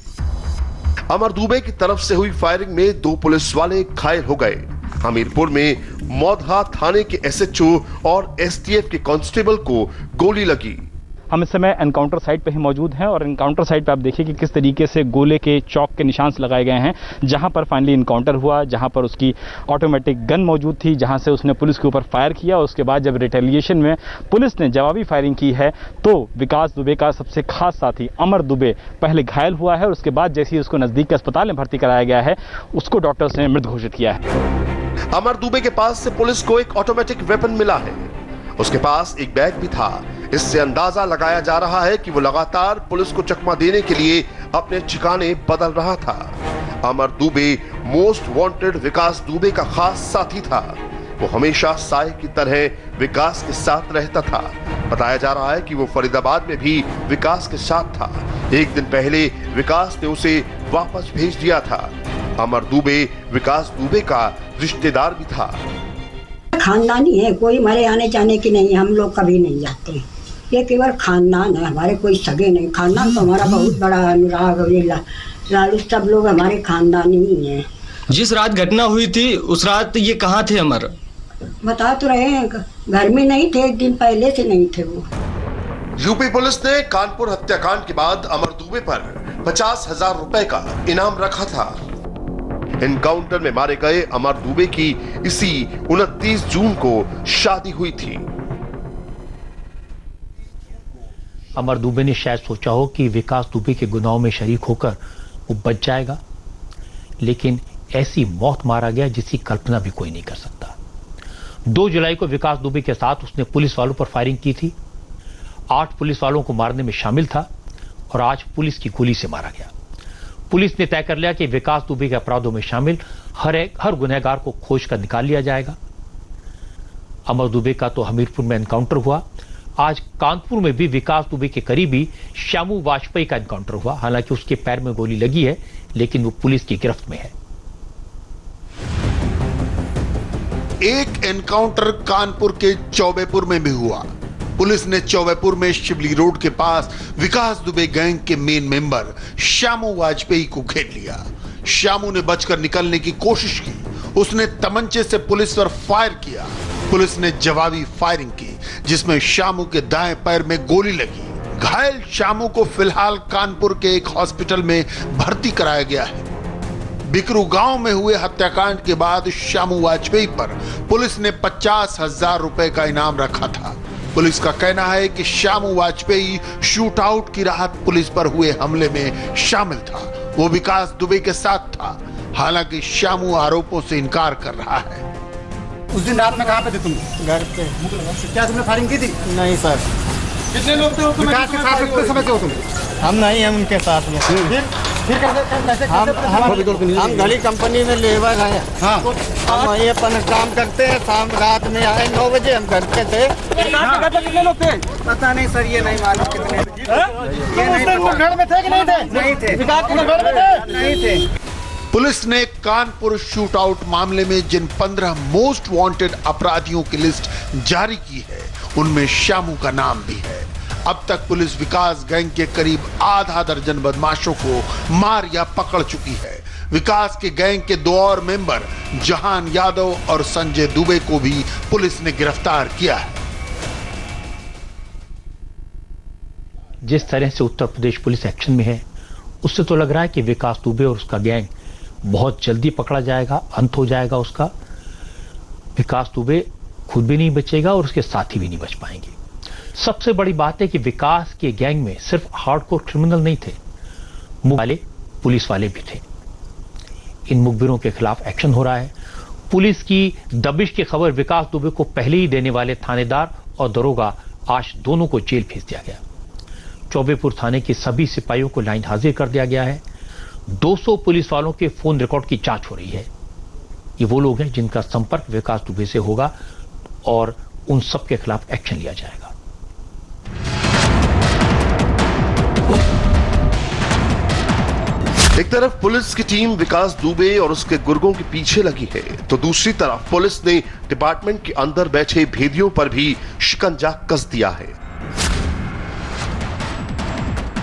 अमर दुबे की तरफ से हुई फायरिंग में 2 पुलिस वाले घायल हो गए। हमीरपुर में मौदहा थाने के एसएचओ और एसटीएफ के कांस्टेबल को गोली लगी। हम इस समय एनकाउंटर साइट पे ही मौजूद हैं और एनकाउंटर साइट पे आप देखिए कि किस तरीके से गोले के चौक के निशान लगाए गए हैं। जहां पर फाइनली एनकाउंटर हुआ, जहां पर उसकी ऑटोमेटिक गन मौजूद थी, जहां से उसने पुलिस के ऊपर फायर किया। उसके बाद जब रिटेलिएशन में पुलिस ने जवाबी फायरिंग की है तो विकास दुबे का सबसे खास साथी अमर दुबे पहले घायल हुआ है और उसके बाद जैसे ही उसको नजदीक के अस्पताल में भर्ती कराया गया है उसको डॉक्टर्स ने मृत घोषित किया है। अमर दुबे के पास से पुलिस को एक ऑटोमेटिक वेपन मिला है। उसके पास एक बैग भी था। इससे अंदाजा लगाया जा रहा है कि वो लगातार पुलिस को चकमा देने के लिए अपने ठिकाने बदल रहा था। अमर दुबे मोस्ट वांटेड विकास दुबे का खास साथी था। वो हमेशा साय की तरह विकास के साथ रहता था। बताया जा रहा है कि वो फरीदाबाद में भी विकास के साथ था। एक दिन पहले विकास ने उसे वापस भेज दिया था। अमर दुबे विकास दुबे का रिश्तेदार भी था। खानदानी है, कोई हमारे आने जाने की नहीं, हम लोग कभी नहीं जाते। ये केवल खानदान है, हमारे कोई सगे नहीं। खानदान तो हमारा बहुत बड़ा अनुराग लालू सब लोग हमारे खानदानी ही हैं। जिस रात घटना हुई थी उस रात ये कहाँ थे अमर? बता तो रहे हैं, घर में नहीं थे, एक दिन पहले से नहीं थे वो। यूपी पुलिस ने कानपुर हत्याकांड के बाद अमर दुबे पर 50,000 रुपए का इनाम रखा था। एनकाउंटर में मारे गए अमर दुबे की इसी 29 जून को शादी हुई थी। अमर दुबे ने शायद सोचा हो कि विकास दुबे के गुनाहों में शरीक होकर वो बच जाएगा, लेकिन ऐसी मौत मारा गया जिसकी कल्पना भी कोई नहीं कर सकता। 2 जुलाई को विकास दुबे के साथ उसने पुलिस वालों पर फायरिंग की थी। 8 पुलिस वालों को मारने में शामिल था और आज पुलिस की गोली से मारा गया। पुलिस ने तय कर लिया कि विकास दुबे के अपराधों में शामिल हर गुनहगार को खोज कर निकाल लिया जाएगा। अमर दुबे का तो हमीरपुर में एनकाउंटर हुआ। आज कानपुर में भी विकास दुबे के करीबी श्यामू वाजपेयी का एनकाउंटर हुआ। हालांकि उसके पैर में गोली लगी है, लेकिन वो पुलिस की गिरफ्त में है। एक एनकाउंटर कानपुर के चौबेपुर में भी हुआ। पुलिस ने चौबेपुर में शिवली रोड के पास विकास दुबे गैंग के मेन मेंबर श्यामू वाजपेयी को घेर लिया। श्यामू ने बचकर निकलने की कोशिश की। उसने तमंचे से पुलिस पर फायर किया। पुलिस ने जवाबी फायरिंग की, जिसमें श्यामू के दाएं पैर में गोली लगी। घायल श्यामू को फिलहाल कानपुर के एक हॉस्पिटल में भर्ती कराया गया है। बिकरू गांव में हुए हत्याकांड के बाद श्यामू वाजपेयी पर पुलिस ने 50,000 रुपए का इनाम रखा था। पुलिस का कहना है कि श्यामू वाजपेयी शूट आउट की राहत पुलिस पर हुए हमले में शामिल था। वो विकास दुबे के साथ था। हालांकि श्यामू आरोपों से इनकार कर रहा है। उस दिन रात में कहाँ पे थे तुम? घर पे। क्या तुमने फायरिंग की थी? नहीं सर। कितने लोग थे? विकास के साथ कितने समय से हो तुम? हम नहीं, हम उनके साथ में। फिर कैसे हम घड़ी कंपनी में लेबर हैं। हाँ। हम वहीं अपन काम करते हैं। शाम रात में आए 9 बजे हम घर पे थे। कितने लोग थे? पता नहीं सर, ये नहीं मालूम कितने। घर में थे कि नहीं थे? नहीं थे। विकास के घर में थे? नहीं थे। पुलिस ने कानपुर शूट आउट मामले में जिन 15 मोस्ट वांटेड अपराधियों की लिस्ट जारी की है, उनमें श्यामू का नाम भी है। अब तक पुलिस विकास गैंग के करीब आधा दर्जन बदमाशों को मार या पकड़ चुकी है। विकास के गैंग के 2 और मेंबर जहान यादव और संजय दुबे को भी पुलिस ने गिरफ्तार किया है। जिस तरह से उत्तर प्रदेश पुलिस एक्शन में है, उससे तो लग रहा है कि विकास दुबे और उसका गैंग बहुत जल्दी पकड़ा जाएगा, अंत हो जाएगा उसका। विकास दुबे खुद भी नहीं बचेगा और उसके साथी भी नहीं बच पाएंगे। सबसे बड़ी बात है कि विकास के गैंग में सिर्फ हार्डकोर क्रिमिनल नहीं थे, वाले पुलिस वाले भी थे। इन मुखबिरों के खिलाफ एक्शन हो रहा है। पुलिस की दबिश की खबर विकास दुबे को पहले ही देने वाले थानेदार और दरोगा आज दोनों को जेल भेज दिया गया। चौबेपुर थाने के सभी सिपाहियों को लाइन हाजिर कर दिया गया है। 200 पुलिस वालों के फोन रिकॉर्ड की जांच हो रही है। ये वो लोग हैं जिनका संपर्क विकास दुबे से होगा और उन सब के खिलाफ एक्शन लिया जाएगा। एक तरफ पुलिस की टीम विकास दुबे और उसके गुर्गों के पीछे लगी है, तो दूसरी तरफ पुलिस ने डिपार्टमेंट के अंदर बैठे भेदियों पर भी शिकंजा कस दिया है,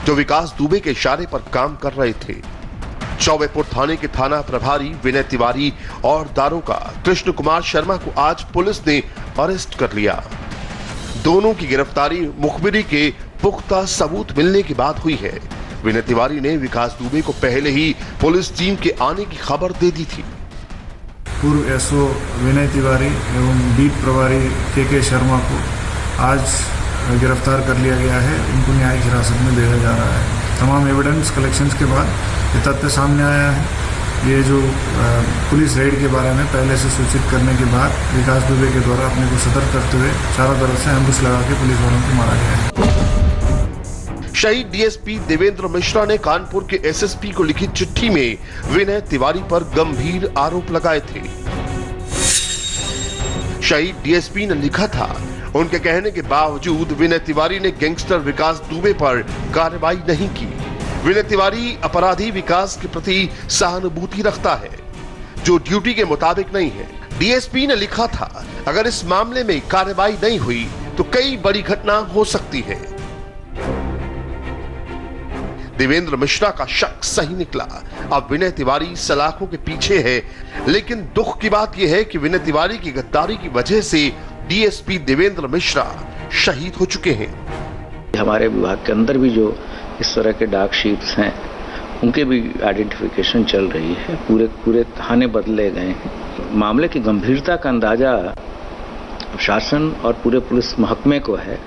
जो विकास दुबे के इशारे पर काम कर रहे थे। चौबेपुर थाने के थाना प्रभारी विनय तिवारी और दारोगा कृष्ण कुमार शर्मा को आज पुलिस ने अरेस्ट कर लिया। दोनों की गिरफ्तारी मुखबिरी के पुख्ता सबूत मिलने के बाद हुई है। विनय तिवारी ने विकास दुबे को पहले ही पुलिस टीम के आने की खबर दे दी थी। पूर्व एसओ विनय तिवारी एवं बीट प्रभारी के शर्मा को आज गिरफ्तार कर लिया गया है। उनको न्यायिक हिरासत में भेजा जा रहा है। तमाम एविडेंस कलेक्शंस के बाद ये तथ्य सामने आया है। ये जो पुलिस रेड के बारे में पहले से सूचित करने के बाद विकास दुबे के द्वारा अपने को सतर्क करते हुए चारों तरफ से एम्बुश लगा के पुलिस वालों को मारा गया है। शहीद डीएसपी देवेंद्र मिश्रा ने कानपुर के एसएसपी को लिखी चिट्ठी में विनय तिवारी पर गंभीर आरोप लगाए थे। शहीद डीएसपी ने लिखा था, उनके कहने के बावजूद विनय तिवारी ने गैंगस्टर विकास दुबे पर कार्रवाई नहीं की। विनय तिवारी अपराधी विकास के प्रति सहानुभूति रखता है, जो ड्यूटी के मुताबिक नहीं है। डीएसपी ने लिखा था, अगर इस मामले में कार्रवाई नहीं हुई तो कई बड़ी घटना हो सकती है। देवेंद्र मिश्रा का शक सही निकला। अब विनय तिवारी सलाखों के पीछे है, लेकिन दुख की बात यह है कि विनय तिवारी की गद्दारी की वजह से डीएसपी देवेंद्र मिश्रा शहीद हो चुके हैं। हमारे विभाग के अंदर भी जो इस तरह के डार्क शीट्स हैं, उनके भी आइडेंटिफिकेशन चल रही है। पूरे थाने बदले गए हैं। मामले की गंभीरता का अंदाजा शासन और पूरे पुलिस महकमे को है,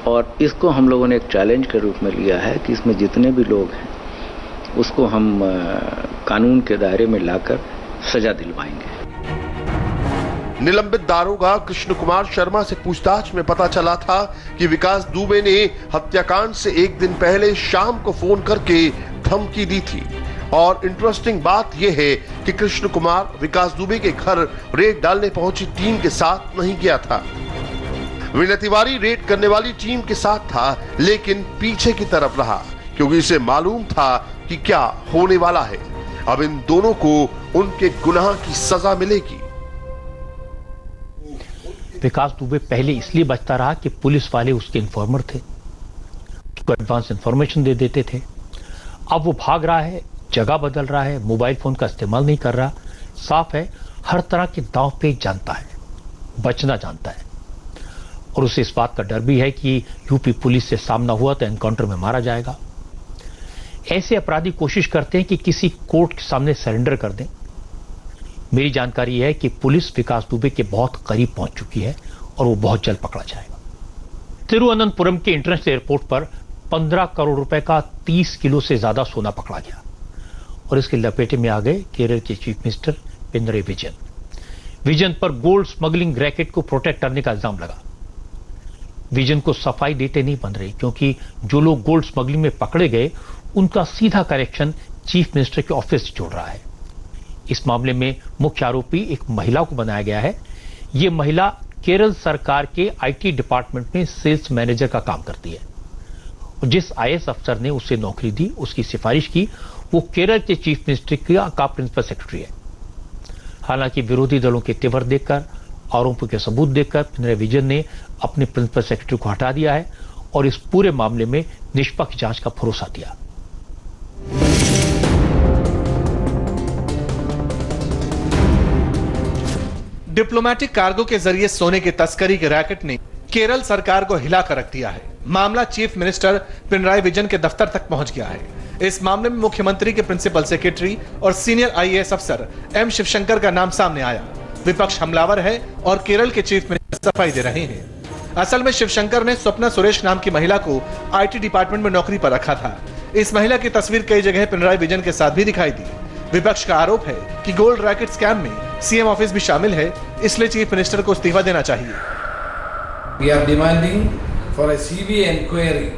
और इसको हम लोगों ने एक चैलेंज के रूप में लिया है कि इसमें जितने भी लोग हैं उसको हम कानून के दायरे में लाकर सजा दिलवाएंगे। निलंबित दारोगा कृष्ण कुमार शर्मा से पूछताछ में पता चला था कि विकास दुबे ने हत्याकांड से एक दिन पहले शाम को फोन करके धमकी दी थी। और इंटरेस्टिंग बात यह है कि कृष्ण कुमार विकास दुबे के घर रेड डालने पहुंची टीम के साथ नहीं गया था। विनय तिवारी रेड करने वाली टीम के साथ था, लेकिन पीछे की तरफ रहा क्योंकि इसे मालूम था कि क्या होने वाला है। अब इन दोनों को उनके गुनाह की सजा मिलेगी। विकास दुबे पहले इसलिए बचता रहा कि पुलिस वाले उसके इन्फॉर्मर थे, उसको एडवांस इंफॉर्मेशन दे देते थे। अब वो भाग रहा है, जगह बदल रहा है, मोबाइल फोन का इस्तेमाल नहीं कर रहा। साफ है हर तरह के दांव पेच जानता है, बचना जानता है और उसे इस बात का डर भी है कि यूपी पुलिस से सामना हुआ तो एनकाउंटर में मारा जाएगा। ऐसे अपराधी कोशिश करते हैं कि किसी कोर्ट के सामने सरेंडर कर दें। मेरी जानकारी है कि पुलिस विकास दुबे के बहुत करीब पहुंच चुकी है और वो बहुत जल्द पकड़ा जाएगा। तिरुवनंतपुरम के इंटरनेशनल एयरपोर्ट पर 15 करोड़ रुपए का 30 किलो से ज्यादा सोना पकड़ा गया और इसके लपेटे में आ गए केरल के चीफ मिनिस्टर पिनराई विजयन। विजयन पर गोल्ड स्मगलिंग रैकेट को प्रोटेक्ट करने का इल्जाम लगा। विजयन को सफाई देते नहीं बन रही क्योंकि जो लोग गोल्ड स्मगलिंग में पकड़े गए उनका सीधा कनेक्शन चीफ मिनिस्टर के ऑफिस से जोड़ रहा है। इस मामले में मुख्य आरोपी एक महिला को बनाया गया है। यह महिला केरल सरकार के आईटी डिपार्टमेंट में सेल्स मैनेजर का काम करती है और जिस आईएएस अफसर ने उसे नौकरी दी, उसकी सिफारिश की, वो केरल के चीफ मिनिस्टर का प्रिंसिपल सेक्रेटरी है। हालांकि विरोधी दलों के तेवर देखकर, आरोपों के सबूत देखकर पिनराई विजयन ने अपने प्रिंसिपल सेक्रेटरी को हटा दिया है और इस पूरे मामले में निष्पक्ष जांच का भरोसा दिया। डिप्लोमेटिक कार्गो के जरिए सोने की तस्करी के रैकेट ने केरल सरकार को हिलाकर रख दिया है। मामला चीफ मिनिस्टर पिनराई विजयन के दफ्तर तक पहुंच गया है। इस मामले में मुख्यमंत्री के प्रिंसिपल सेक्रेटरी और सीनियर आईएएस अफसर एम शिवशंकर का नाम सामने आया। विपक्ष हमलावर है और केरल के चीफ मिनिस्टर सफाई दे रहे हैं। असल में शिवशंकर ने स्वप्ना सुरेश नाम की महिला को आईटी डिपार्टमेंट में नौकरी पर रखा था। इस महिला की तस्वीर कई जगह पिनराई विजयन के साथ भी दिखाई दी। विपक्ष का आरोप है कि गोल्ड रैकेट स्कैम में सीएम ऑफिस भी शामिल है, इसलिए चीफ मिनिस्टर को इस्तीफा देना चाहिए। We are demanding for a CBI inquiry.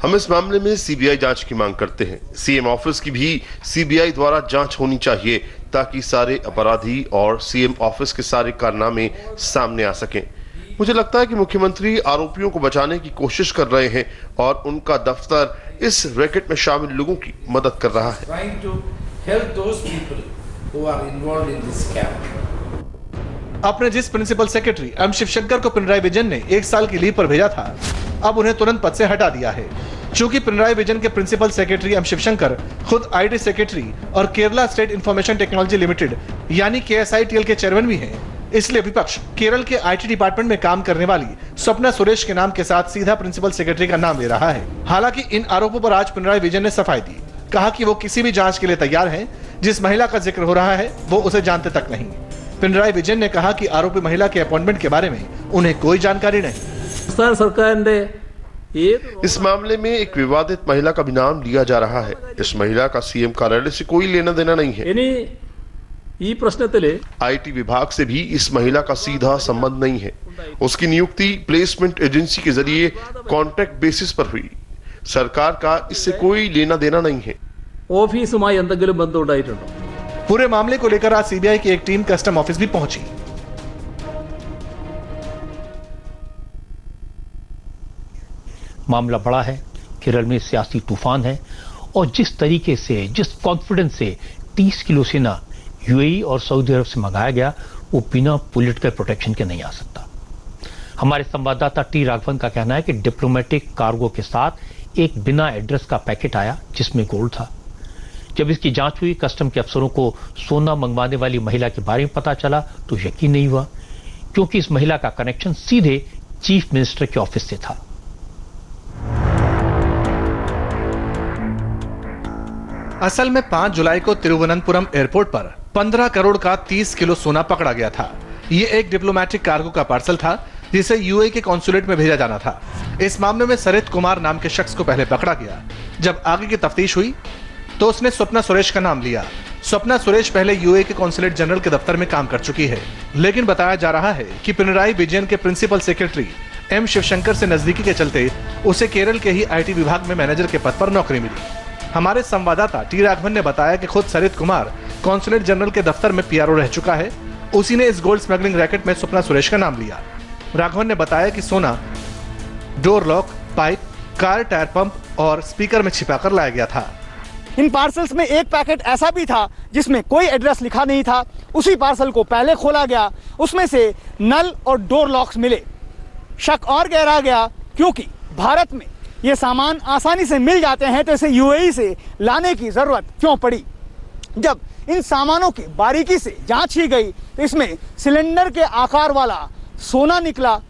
हम इस मामले में सीबीआई जांच की मांग करते हैं। सीएम ऑफिस की भी सीबीआई द्वारा जांच होनी चाहिए ताकि सारे अपराधी और सीएम ऑफिस के सारे कारनामे सामने आ सकें। मुझे लगता है कि मुख्यमंत्री आरोपियों को बचाने की कोशिश कर रहे हैं और उनका दफ्तर इस रैकेट में शामिल लोगों की मदद कर रहा है। Trying to help those people who are involved in this scam. अपने जिस प्रिंसिपल सेक्रेटरी एम शिवशंकर को पिनराई विजयन ने 1 साल की लीव पर भेजा था, अब उन्हें तुरंत पद से हटा दिया है। चूंकि पिनराई विजयन के प्रिंसिपल सेक्रेटरी एम शिवशंकर खुद आईटी सेक्रेटरी और Kerala state information technology limited यानी KSITL के चेयरमैन भी हैं, इसलिए विपक्ष केरल के आईटी डिपार्टमेंट में काम करने वाली स्वप्ना सुरेश के नाम के साथ सीधा प्रिंसिपल सेक्रेटरी का नाम ले रहा है। हालांकि इन आरोपों पर आज पिनराई विजयन ने सफाई दी, कहा कि वो किसी भी जांच के लिए तैयार हैं। जिस महिला का जिक्र हो रहा है वो उसे जानते तक नहीं। पिनराई विजयन ने कहा कि आरोपी महिला के अपॉइंटमेंट के बारे में उन्हें कोई जानकारी नहीं। सरकार इस मामले में एक विवादित महिला का भी नाम लिया जा रहा है। इस महिला का सीएम कार्यालय से कोई लेना देना नहीं है। आईटी विभाग से भी इस महिला का सीधा संबंध नहीं है। उसकी नियुक्ति प्लेसमेंट एजेंसी के जरिए कॉन्ट्रैक्ट बेसिस पर हुई। सरकार का इससे कोई लेना देना नहीं है। पूरे मामले को लेकर आज सीबीआई की एक टीम कस्टम ऑफिस भी पहुंची। मामला बड़ा है, केरल में सियासी तूफान है और जिस तरीके से, जिस कॉन्फिडेंस से 30 किलो सोना यूएई और सऊदी अरब से मंगाया गया, वो बिना पॉलिटिकल प्रोटेक्शन के नहीं आ सकता। हमारे संवाददाता टी राघवन का कहना है कि डिप्लोमेटिक कार्गो के साथ एक बिना एड्रेस का पैकेट आया जिसमें गोल्ड था। जब इसकी जांच हुई, कस्टम के अफसरों को सोना मंगवाने वाली महिला के बारे में पता चला तो यकीन नहीं हुआ क्योंकि इस महिला का कनेक्शन सीधे चीफ मिनिस्टर के ऑफिस से था। असल में 5 जुलाई को तिरुवनंतपुरम एयरपोर्ट पर 15 करोड़ का 30 किलो सोना पकड़ा गया था। ये एक डिप्लोमेटिक कार्गो का पार्सल था जिसे यूएई के कॉन्सुलेट में भेजा जाना था। इस मामले में सरित कुमार नाम के शख्स को पहले पकड़ा गया। जब आगे की तफ्तीश हुई तो उसने स्वप्ना सुरेश का नाम लिया। स्वप्ना सुरेश पहले यूएई के कॉन्सुलेट जनरल के दफ्तर में काम कर चुकी है, लेकिन बताया जा रहा है कि पिनराई विजयन के प्रिंसिपल सेक्रेटरी एम शिवशंकर से नजदीकी के चलते उसे केरल के ही आईटी विभाग में मैनेजर के पद पर नौकरी मिली। हमारे संवाददाता टी राघवन ने बताया कि खुद सरित कुमार कॉन्सुलेट जनरल के दफ्तर में पीआरओ रह चुका है। उसी ने इस गोल्ड स्मगलिंग रैकेट में स्वप्ना सुरेश का नाम लिया। राघवन ने बताया कि सोना door lock, pipe, car tyre pump और स्पीकर में छिपाकर लाया गया था। इन पार्सल्स में एक पैकेट ऐसा भी था जिसमें कोई एड्रेस लिखा नहीं था। उसी पार्सल को पहले खोला गया, उसमें से नल और डोर लॉक्स मिले। शक और गहरा गया क्योंकि भारत में ये सामान आसानी से मिल जाते हैं, तो इसे यूएई से लाने की जरूरत क्यों पड़ी। जब इन सामानों की बारीकी से जांच की गई तो इसमें सिलेंडर के आकार वाला सोना निकला।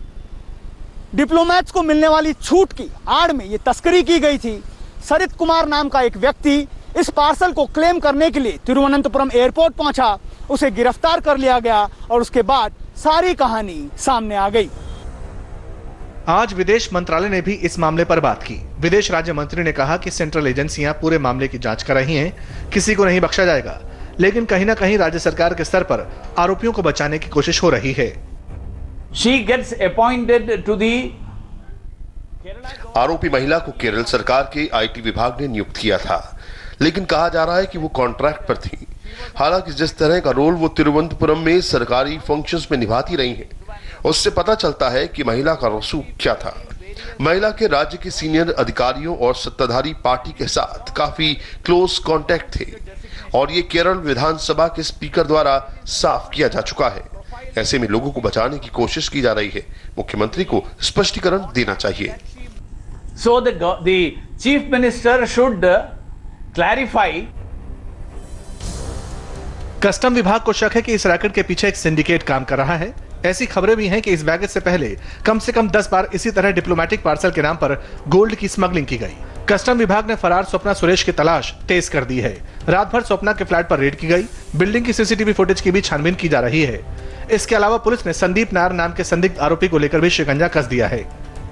डिप्लोमैट्स को मिलने वाली छूट की आड़ में ये तस्करी की गई थी। सरित कुमार नाम का एक व्यक्ति इस पार्सल को क्लेम करने के लिए तिरुवनंतपुरम एयरपोर्ट पहुंचा, उसे गिरफ्तार कर लिया गया और उसके बाद सारी कहानी सामने आ गई। आज विदेश मंत्रालय ने भी इस मामले पर बात की। विदेश राज्य मंत्री ने कहा कि सेंट्रल एजेंसियां पूरे मामले की जांच कर रही हैं, किसी को नहीं बख्शा जाएगा, लेकिन कहीं ना कहीं राज्य सरकार के स्तर पर आरोपियों को बचाने की कोशिश हो रही है। She gets appointed to the आरोपी महिला को केरल सरकार के आईटी विभाग ने नियुक्त किया था, लेकिन कहा जा रहा है कि वो कॉन्ट्रैक्ट पर थी। हालांकि जिस तरह का रोल वो तिरुवनंतपुरम में सरकारी फंक्शंस में निभाती रही हैं, उससे पता चलता है कि महिला का रसूख क्या था। महिला के राज्य के सीनियर अधिकारियों और सत्ताधारी पार्टी के साथ काफी क्लोज कांटेक्ट थे और ये केरल विधानसभा के स्पीकर द्वारा साफ किया जा चुका है। ऐसे में लोगों को बचाने की कोशिश की जा रही है। मुख्यमंत्री को स्पष्टीकरण देना चाहिए। So the chief minister should clarify. Custom विभाग को शक है कि इस रैकेट के पीछे एक सिंडिकेट काम कर रहा है। ऐसी खबरें भी हैं कि इस बैगेज से पहले कम से कम 10 बार इसी तरह डिप्लोमेटिक पार्सल के नाम पर गोल्ड की स्मगलिंग की गई। कस्टम विभाग ने फरार स्वप्ना सुरेश की तलाश तेज कर दी है। रात भर स्वप्ना के फ्लैट पर रेड की गई। बिल्डिंग की सीसीटीवी फुटेज की भी छानबीन की जा रही है। इसके अलावा पुलिस ने संदीप नायर नाम के संदिग्ध आरोपी को लेकर भी शिकंजा कस दिया है।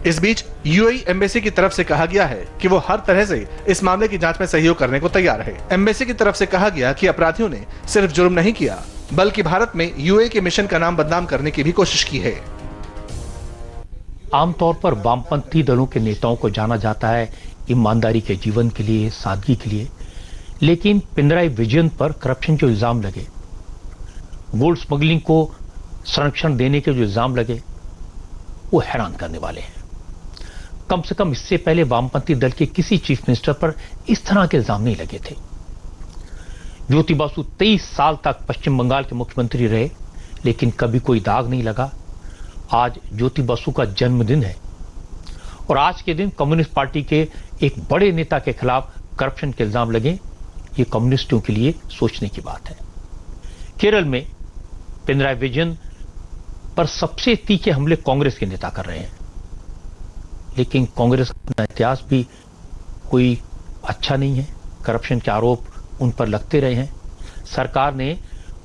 इस बीच यूएई एम्बेसी की तरफ से कहा गया है कि वो हर तरह से इस मामले की जांच में सहयोग करने को तैयार है। एम्बेसी की तरफ से कहा गया कि अपराधियों ने सिर्फ जुर्म नहीं किया, बल्कि भारत में यूएई के मिशन का नाम बदनाम करने की भी कोशिश की है। आमतौर पर वामपंथी दलों के नेताओं को जाना जाता है ईमानदारी के जीवन के लिए, सादगी के लिए, लेकिन पिनराई विजयन पर करप्शन के इल्जाम लगे, गोल्ड स्मगलिंग को संरक्षण देने के जो इल्जाम लगे, वो हैरान करने वाले हैं। कम से कम इससे पहले वामपंथी दल के किसी चीफ मिनिस्टर पर इस तरह के इल्जाम नहीं लगे थे। ज्योति बासु 23 साल तक पश्चिम बंगाल के मुख्यमंत्री रहे, लेकिन कभी कोई दाग नहीं लगा। आज ज्योति बासु का जन्मदिन है और आज के दिन कम्युनिस्ट पार्टी के एक बड़े नेता के खिलाफ करप्शन के इल्जाम लगे, ये कम्युनिस्टों के लिए सोचने की बात है। केरल में पिनराई विजयन पर सबसे तीखे हमले कांग्रेस के नेता कर रहे हैं, लेकिन कांग्रेस का इतिहास भी कोई अच्छा नहीं है। करप्शन के आरोप उन पर लगते रहे हैं। सरकार ने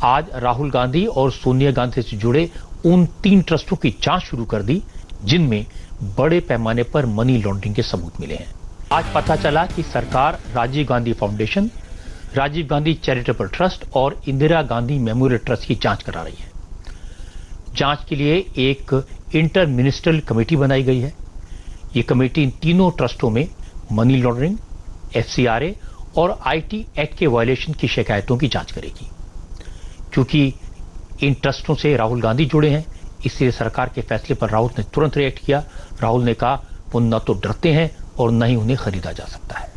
आज राहुल गांधी और सोनिया गांधी से जुड़े उन 3 ट्रस्टों की जांच शुरू कर दी, जिनमें बड़े पैमाने पर मनी लॉन्ड्रिंग के सबूत मिले हैं। आज पता चला कि सरकार Rajiv Gandhi foundation, Rajiv Gandhi charitable trust और इंदिरा गांधी मेमोरियल ट्रस्ट की जांच करा रही है। जांच के लिए एक इंटर मिनिस्ट्रियल कमेटी बनाई गई है। ये कमेटी इन तीनों ट्रस्टों में मनी लॉन्ड्रिंग, एफसीआरए और आईटी एक्ट के वायलेशन की शिकायतों की जांच करेगी। क्योंकि इन ट्रस्टों से राहुल गांधी जुड़े हैं, इसलिए सरकार के फैसले पर राहुल ने तुरंत रिएक्ट किया। राहुल ने कहा वो न तो डरते हैं और न ही उन्हें खरीदा जा सकता है।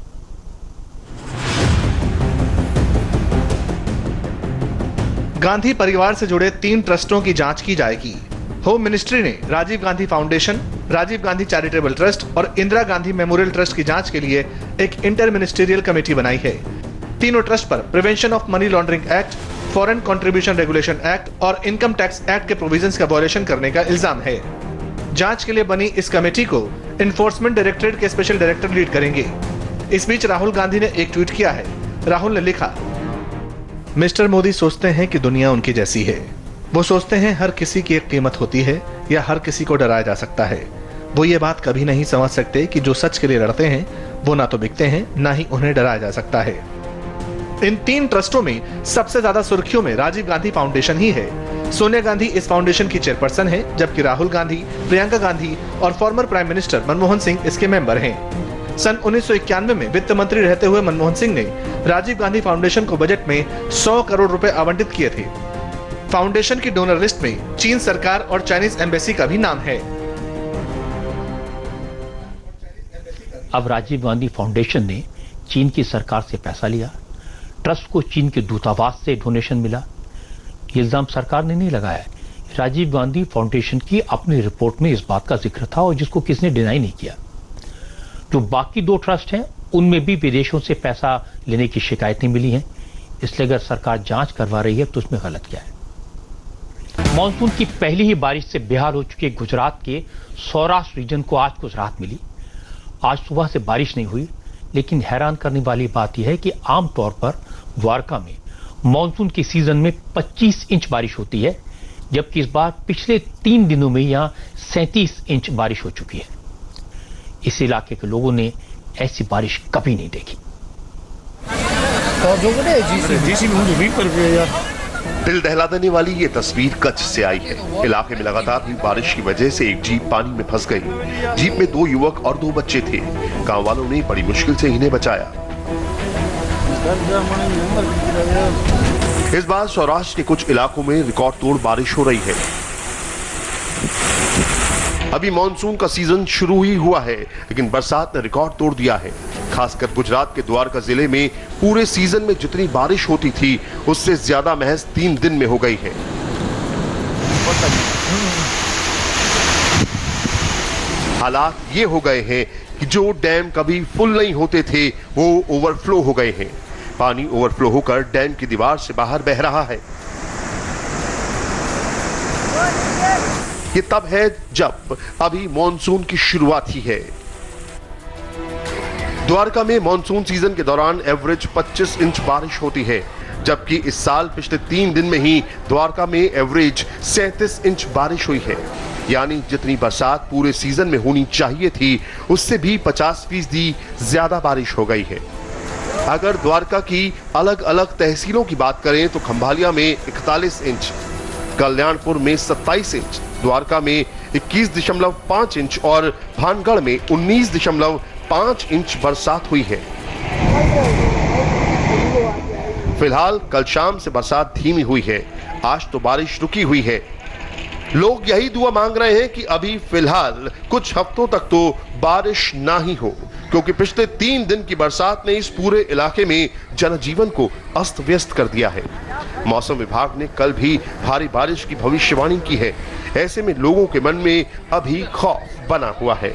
गांधी परिवार से जुड़े 3 ट्रस्टों की जांच की जाएगी। होम मिनिस्ट्री ने Rajiv Gandhi foundation, Rajiv Gandhi charitable trust और इंदिरा गांधी मेमोरियल ट्रस्ट की जांच के लिए एक इंटर मिनिस्ट्रियल कमेटी बनाई है। तीनों ट्रस्ट पर prevention of money laundering act, foreign contribution regulation act और इनकम टैक्स एक्ट के प्रोविजंस का वायलेशन करने का इल्जाम है। जांच के लिए बनी इस कमेटी को एनफोर्समेंट डायरेक्टरेट के स्पेशल डायरेक्टर लीड करेंगे। इस बीच राहुल गांधी ने एक ट्वीट किया है। राहुल ने लिखा, मिस्टर मोदी सोचते हैं कि दुनिया उनकी जैसी है। वो सोचते हैं हर किसी की एक कीमत होती है या हर किसी को डराया जा सकता है। वो ये बात कभी नहीं समझ सकते कि जो सच के लिए लड़ते हैं वो ना तो बिकते हैं, ना ही उन्हें डराया जा सकता है। इन 3 ट्रस्टों में सबसे ज्यादा सुर्खियों में राजीव गांधी फाउंडेशन ही है। सोनिया गांधी इस फाउंडेशन की चेयरपर्सन हैं, जबकि राहुल गांधी, प्रियंका गांधी और former prime minister Manmohan Singh इसके मेंबर हैं। सन 1991 में वित्त मंत्री रहते हुए मनमोहन सिंह ने राजीव गांधी फाउंडेशन को बजट में 100 करोड़ रुपए आवंटित किए थे। फाउंडेशन की डोनर लिस्ट में चीन सरकार और चाइनीज एम्बेसी का भी नाम है। अब राजीव गांधी फाउंडेशन ने चीन की सरकार से पैसा लिया, ट्रस्ट को चीन के दूतावास से डोनेशन मिला। ये इल्जाम सरकार ने नहीं लगाया, राजीव गांधी फाउंडेशन की अपनी रिपोर्ट में इस बात का जिक्र था और जिसको किसने डिनाई नहीं किया। जो बाकी 2 ट्रस्ट हैं उनमें भी विदेशों से पैसा लेने की शिकायतें मिली हैं, इसलिए अगर सरकार जांच करवा रही है तो उसमें गलत क्या है। मानसून की पहली ही बारिश से बेहाल हो चुके गुजरात के सौराष्ट्र रीजन को आज कुछ राहत मिली। आज सुबह से बारिश नहीं हुई, लेकिन हैरान करने वाली बात यह है कि आमतौर पर द्वारका में मानसून के सीजन में 25 इंच बारिश होती है, जबकि इस बार पिछले 3 दिनों में यहां 37 इंच बारिश हो चुकी है। इस इलाके के लोगों ने ऐसी बारिश कभी नहीं देखी। दिल दहला देने वाली ये तस्वीर कच्छ से आई है। इलाके में लगातार हुई बारिश की वजह से एक जीप पानी में फंस गई। जीप में 2 युवक और 2 बच्चे थे। गांव वालों ने बड़ी मुश्किल से इन्हें बचाया। इस बार सौराष्ट्र के कुछ इलाकों में रिकॉर्ड तोड़ बारिश हो रही है। अभी मॉनसून का सीजन शुरू ही हुआ है, लेकिन बरसात ने रिकॉर्ड तोड़ दिया है। खासकर गुजरात के द्वारका जिले में पूरे सीजन में जितनी बारिश होती थी उससे ज्यादा महज 3 दिन में हो गई है। हालात ये हो गए हैं कि जो डैम कभी फुल नहीं होते थे वो ओवरफ्लो हो गए हैं। पानी ओवरफ्लो होकर डैम की दीवार से बाहर बह रहा है। ये तब है जब अभी मॉनसून की शुरुआत ही है। द्वारका में मॉनसून सीजन के दौरान एवरेज 25 इंच बारिश होती है, जबकि इस साल पिछले 3 दिन में ही द्वारका में एवरेज 37 इंच बारिश हुई है। यानी जितनी बरसात पूरे सीजन में होनी चाहिए थी उससे भी 50% ज्यादा बारिश हो गई है। अगर द्वारका की अलग अलग तहसीलों की बात करें तो खंभालिया में 41 इंच, कल्याणपुर में 27 इंच, द्वारका में 21.5 इंच और भानगढ़ में 19.5 इंच बरसात हुई है। फिलहाल कल शाम से बरसात धीमी हुई है। आज तो बारिश रुकी हुई है। लोग यही दुआ मांग रहे हैं कि अभी फिलहाल कुछ हफ्तों तक तो बारिश ना ही हो, क्योंकि पिछले 3 दिन की बरसात ने इस पूरे इलाके में जनजीवन को अस्त व्यस्त कर दिया है। मौसम विभाग ने कल भी भारी बारिश की भविष्यवाणी की है। ऐसे में लोगों के मन में अभी खौफ बना हुआ है।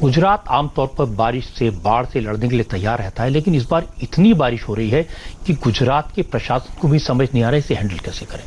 गुजरात आमतौर पर बारिश से, बाढ़ से लड़ने के लिए तैयार रहता है, लेकिन इस बार इतनी बारिश हो रही है कि गुजरात के प्रशासन को भी समझ नहीं आ रहा है इसे हैंडल कैसे करें।